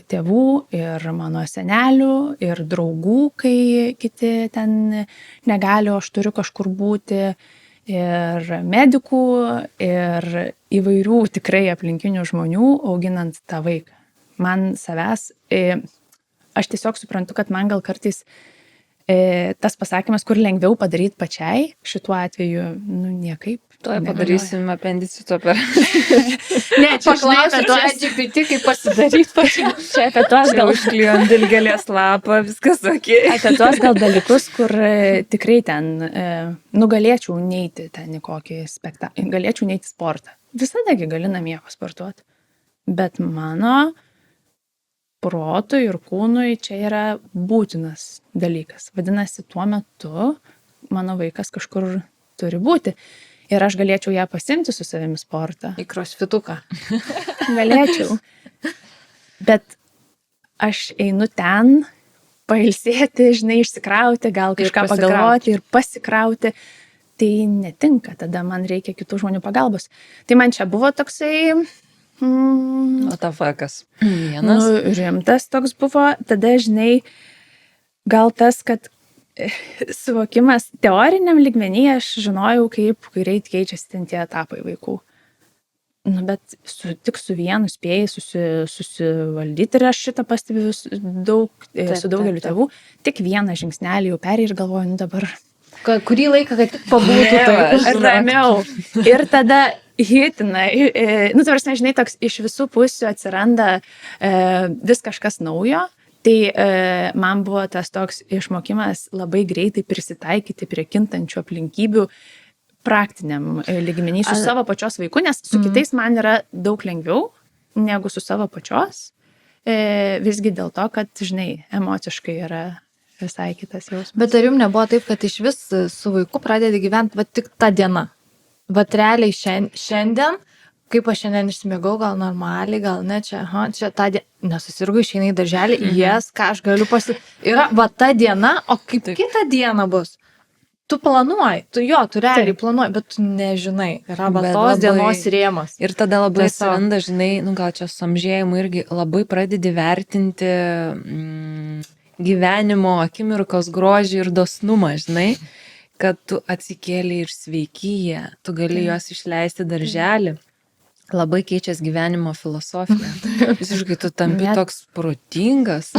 tėvų, ir mano senelių, ir draugų, kai kiti ten negali, o aš turiu kažkur būti. Ir medikų, ir įvairių tikrai aplinkinių žmonių auginant tą vaiką. Man savęs, aš tiesiog suprantu, kad man gal kartais tas pasakymas, kur lengviau padaryti pačiai, šituo atveju, niekaip. Tuoj padarysim apendicito per. Ne, čia paklausiu, GPT, kaip pasidaryti pačiai. Čia apie tuos gal užklijom dilgelės lapą, viskas ok. Apie tuos gal dalykus, kur tikrai ten, galėčiau neiti ten į kokį spektaklį, galėčiau neiti sportą. Visadagi gali namie pasportuoti. Bet mano protui ir kūnui čia yra būtinas dalykas. Vadinasi, tuo metu mano vaikas kažkur turi būti. Ir aš galėčiau ją pasimti su savimi sportą. Į crossfituką. Galėčiau. Bet aš einu ten pailsėti, žinai, išsikrauti, gal kažką pagalvoti ir pasikrauti. Tai netinka, tada man reikia kitų žmonių pagalbos. Tai man čia buvo toksai... Kas? Vienas. Rimtas toks buvo. Tada, žinai, gal tas, kad suvokimas teoriniam lygmenyje aš žinojau, kaip greit keičiasi ten tie etapai vaikų. Bet tik su vienu spėjai susivaldyti ir aš šitą pastebiu su daugeliu tėvų. Tik vieną žingsnelį jau perėjai ir galvoju, dabar... Kurį laiką, kad tik pabūtų tai ramiau. Ir tada hitina. Tvarasme, žinai, toks iš visų pusių atsiranda vis kažkas naujo. Tai man buvo tas toks išmokimas labai greitai prisitaikyti prie kintančių aplinkybių praktiniam lygmenį su savo pačios vaiku, nes su kitais man yra daug lengviau negu su savo pačios. Visgi dėl to, kad, žinai, emociškai yra visai kitas jausmas. Bet ar jums nebuvo taip, kad iš vis su vaiku pradedi gyventi tik tą dieną? Realiai šiandien, kaip aš šiandien išsimėgau, gal normaliai, gal ne, čia tą dieną, nesusirgu, išeina į darželį, ką aš galiu yra ta diena, o kaip kitą dieną bus? Tu planuoji, tu realiai planuoji, bet tu nežinai, yra tos dienos rėmas. Ir tada labai atsiranda, žinai, gal čia su amžėjimu irgi labai pradedi vertinti gyvenimo akimirkos grožį ir dosnumą, žinai, kad tu atsikėlė ir sveikyje, tu gali juos išleisti darželį. Labai keičias gyvenimo filosofija. Visiškai tu tampi toks protingas.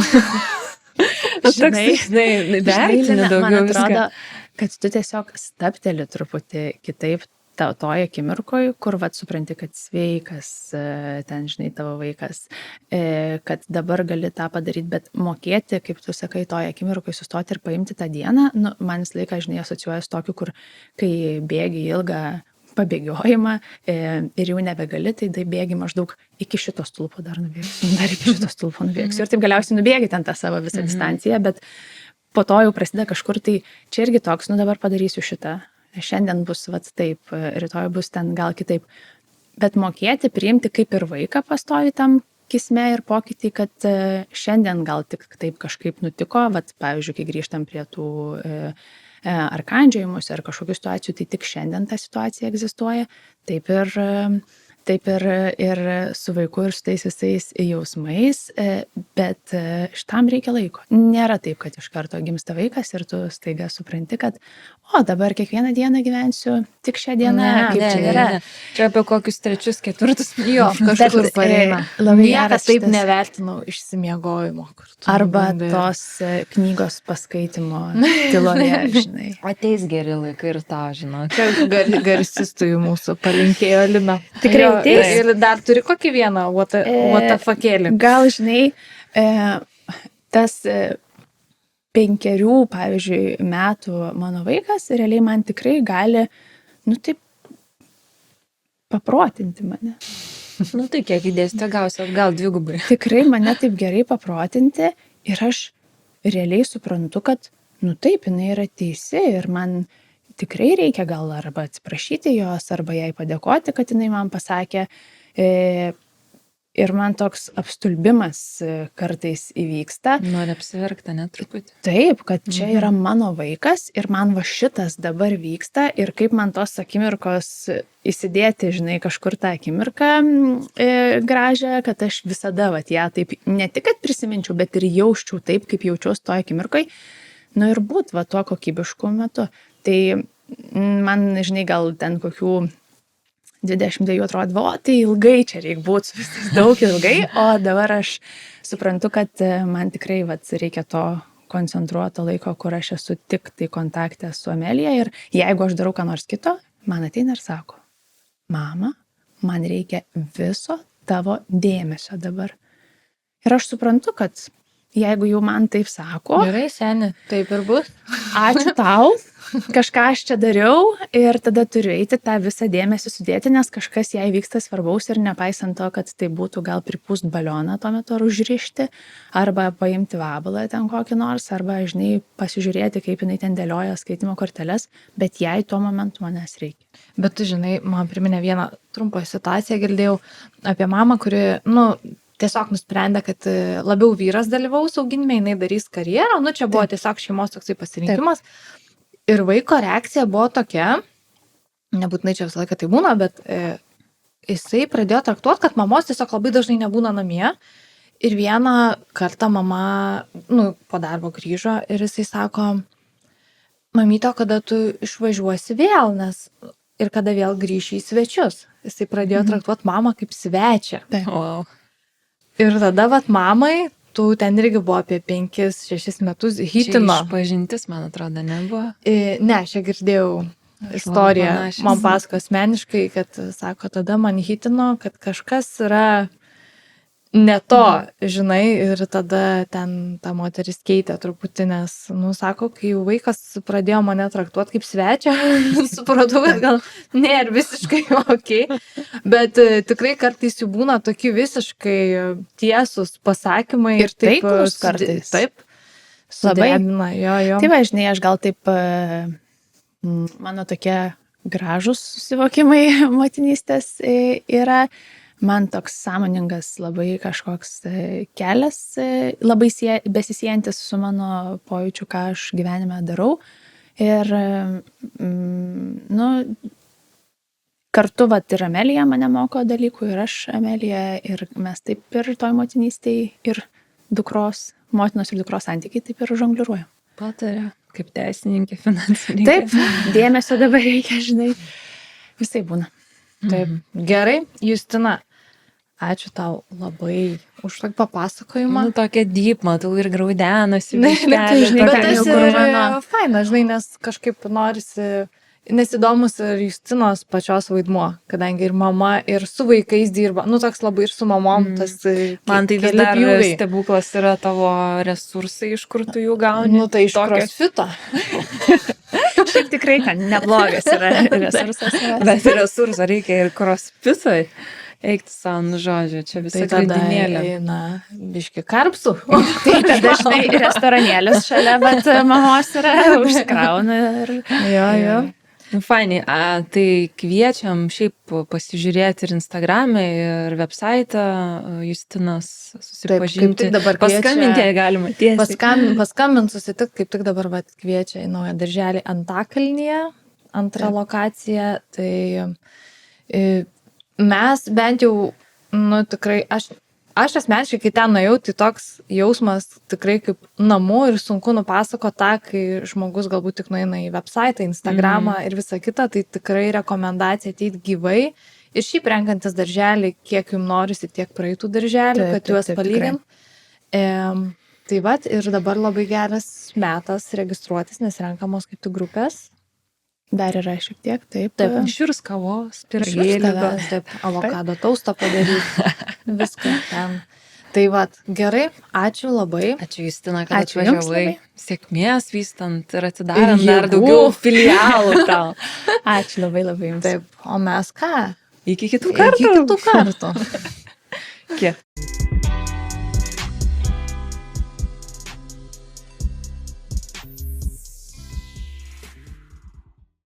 Žinai, vertini daugiau man atrodo, kad tu tiesiog stabteli truputį kitaip toje akimirkoje, kur vat supranti, kad sveikas, ten, žinai, tavo vaikas, kad dabar gali tą padaryti, bet mokėti, kaip tu sakai, toje akimirkoje sustoti ir paimti tą dieną, nu, man vis laiką, žinai, asociuojas tokiu, kur kai bėgi ilgą pabėgiojimą ir jau nebegali, tai bėgi maždaug iki šito stulpo dar nubėgsiu, dar iki šito stulpo nubėgsiu. Ir taip galiausiai nubėgi ten tą savo visą distanciją, bet po to jau prasideda kažkur, tai čia irgi toks, nu dabar padarysiu šitą. Šiandien bus vat taip, rytoj bus ten gal kitaip. Bet mokėti, priimti kaip ir vaiką pastovi tam kisme ir pokytį, kad šiandien gal tik taip kažkaip nutiko, vat pavyzdžiui, kai grįžtam prie tų ar kandžiojimus, ar kažkokių situacijų, tai tik šiandien ta situacija egzistuoja. Taip ir su vaiku ir su tais visais jausmais, bet šitam reikia laiko. Nėra taip, kad iš karto gimsta vaikas ir tu staiga supranti, kad dabar kiekvieną dieną gyvensiu tik šią dieną, kaip čia yra. Čia apie kokius 3, 4 Jo, kažkur pareina. Labai Niekas geras taip šitas. nevertinau išsimiegojimo. Arba tos knygos paskaitimo tyloje, žinai. Ateis geri laikai ir tau, žinok. Garsistųjų mūsų palinkėjo Lina. Tikrai Jo, ateis. Ir dar turi kokį vieną WTF-ėlį. Gal, žinai, tas 5, pavyzdžiui, metų mano vaikas realiai man tikrai gali, nu taip, paprotinti mane. Nu tai kiek įdėsite, gausi atgal 2. Tikrai mane taip gerai paprotinti ir aš realiai suprantu, kad, nu taip, jinai yra teisi ir man tikrai reikia gal arba atsiprašyti jos, arba jai padėkoti, kad jinai man pasakė. Ir man toks apstulbimas kartais įvyksta. Nori apsiverkti, net truputį. Taip, kad čia yra mano vaikas ir man va šitas dabar vyksta ir kaip man tos akimirkos įsidėti, žinai, kažkur tą akimirką gražią, kad aš visada va ją taip, ne tik kad prisiminčiau, bet ir jausčiau taip, kaip jaučiausi toje akimirkai, nu ir būt va tuo kokybišku metu. Tai man, žinai, gal ten kokių 22 atrodo, tai ilgai čia reikia būti su visais, daug ilgai, o dabar aš suprantu, kad man tikrai vat, reikia to koncentruoto laiko, kur aš esu tik tai kontakte su Amelija ir jeigu aš darau ką nors kito, man ateina ir sako, mama, man reikia viso tavo dėmesio dabar. Ir aš suprantu, kad jeigu jau man taip sako, Gerai, seni, taip ir bus. ačiū tau, kažką aš čia dariau ir tada turiu eiti tą visą dėmesį sudėti, nes kažkas jai vyksta svarbaus ir nepaisant to, kad tai būtų gal pripūst balioną tuo metu ar užrišti, arba paimti vabalą ten kokį nors, arba, žinai, pasižiūrėti, kaip jinai ten dėlioja skaitimo korteles, bet jai tuo momentu manęs reikia. Bet tu žinai, man priminė vieną trumpą situaciją, girdėjau apie mamą, kuri, tiesiog nusprendė, kad labiau vyras dalyvaus auginime, jinai darys karjerą, čia buvo tiesiog šeimos toksai pasirinkimas. Ir vaiko reakcija buvo tokia, nebūtinai čia visą laiką tai būna, bet jisai pradėjo traktuoti, kad mamos tiesiog labai dažnai nebūna namie. Ir vieną kartą mama, po darbo grįžo ir jisai sako, mamyto, kada tu išvažiuosi vėl, ir kada vėl grįši į svečius. Jisai pradėjo traktuoti mamą kaip svečią. Wow. Ir tada mamai, tu ten irgi buvo apie 5-6 metus, hitino. Čia išpažintis, man atrodo, nebuvo. Ne, aš girdėjau istoriją, man pasako asmeniškai, kad sako, tada man hitino, kad kažkas yra ne to, žinai, ir tada ten ta moteris keitė truputį, nes, sako, kai jau vaikas pradėjo mane traktuoti kaip svečią, supratau, kad gal ne ir visiškai okei, bet tikrai kartais jų būna tokie visiškai tiesus pasakymai ir taiklus kartais. Taip, sudrebina, jo. Tai važinai, aš gal taip, mano tokie gražus susivokimai motinystės yra, man toks sąmoningas labai kažkoks kelias, labai besisiejantis su mano pojūčiu, ką aš gyvenime darau. Ir, kartu ir Amelija mane moko dalykų, ir aš Amelija, ir mes taip ir toj motinystėj, ir motinos ir dukros santykiai taip ir žongliruojam. Patarė, kaip teisininkė, finansininkė. Taip, dėmesio dabar reikia, žinai, visai būna. Taip, gerai, Justina, Ačiū tau labai už tokį papasakojimą. Nu, tokia deep, matau, ir graudenosi. tai žinai, Bet ką tas jau ir mano- faina, žinai, nes kažkaip norisi, nes įdomus ir Justinos pačios vaidmuo, kadangi ir mama, ir su vaikais dirba, nu toks labai ir su mamom, tas Man tai vis keli dar pjūviai. stebuklas yra tavo resursai, iš kur tu jų gauni. Nu tai iš Tokios- crossfito. Šiaip tikrai, kad neblogas yra resursas. Bet resursą reikia ir crossfitoj. Eikti savo, nu žodžiu, čia visą Tai tada grandinėlę. eina biški karpsų. Tai tada žinai restoranėlis šalia, bet mamos yra užsikrauna ir Jo. Nu, fainai, tai kviečiam šiaip pasižiūrėti ir Instagram'e, ir website Justinos kaip susipažinti. tik dabar kviečia- Paskambinti jai galima tiesiai. Paskambint susitikti, kaip tik dabar vat, kviečia į naują darželį Antakalnyje, antrą lokaciją. Tai mes bent jau, nu tikrai, aš asmeniškai, kai ten nuėjau, tai toks jausmas tikrai kaip namų ir sunku nupasakoti tą, kai žmogus galbūt tik nueina į website, Instagramą ir visą kitą, tai tikrai rekomendacija ateiti gyvai. Ir šiaip renkantis darželį, kiek jums norisi, tiek praeitų darželių, Taip, kad juos taip, palygint. Tai vat, ir dabar labai geras metas registruotis, nes renkamos kaip tik grupės. dar yra šiek tiek, taip. Šiurs kavos, Išvis piragėlį. tavęs, taip, avokado taustą padaryti. Viską ten. Tai vat, gerai, ačiū labai. Ačiū Justina, kad Ačiū jums atvažiavai. labai. Sėkmės vystant ir atidarant Ir dar jėgų. daugiau filialų tau. Ačiū labai jums. Taip, o mes ką? Iki kitų Iki kartų. kitų kartų. Kiek?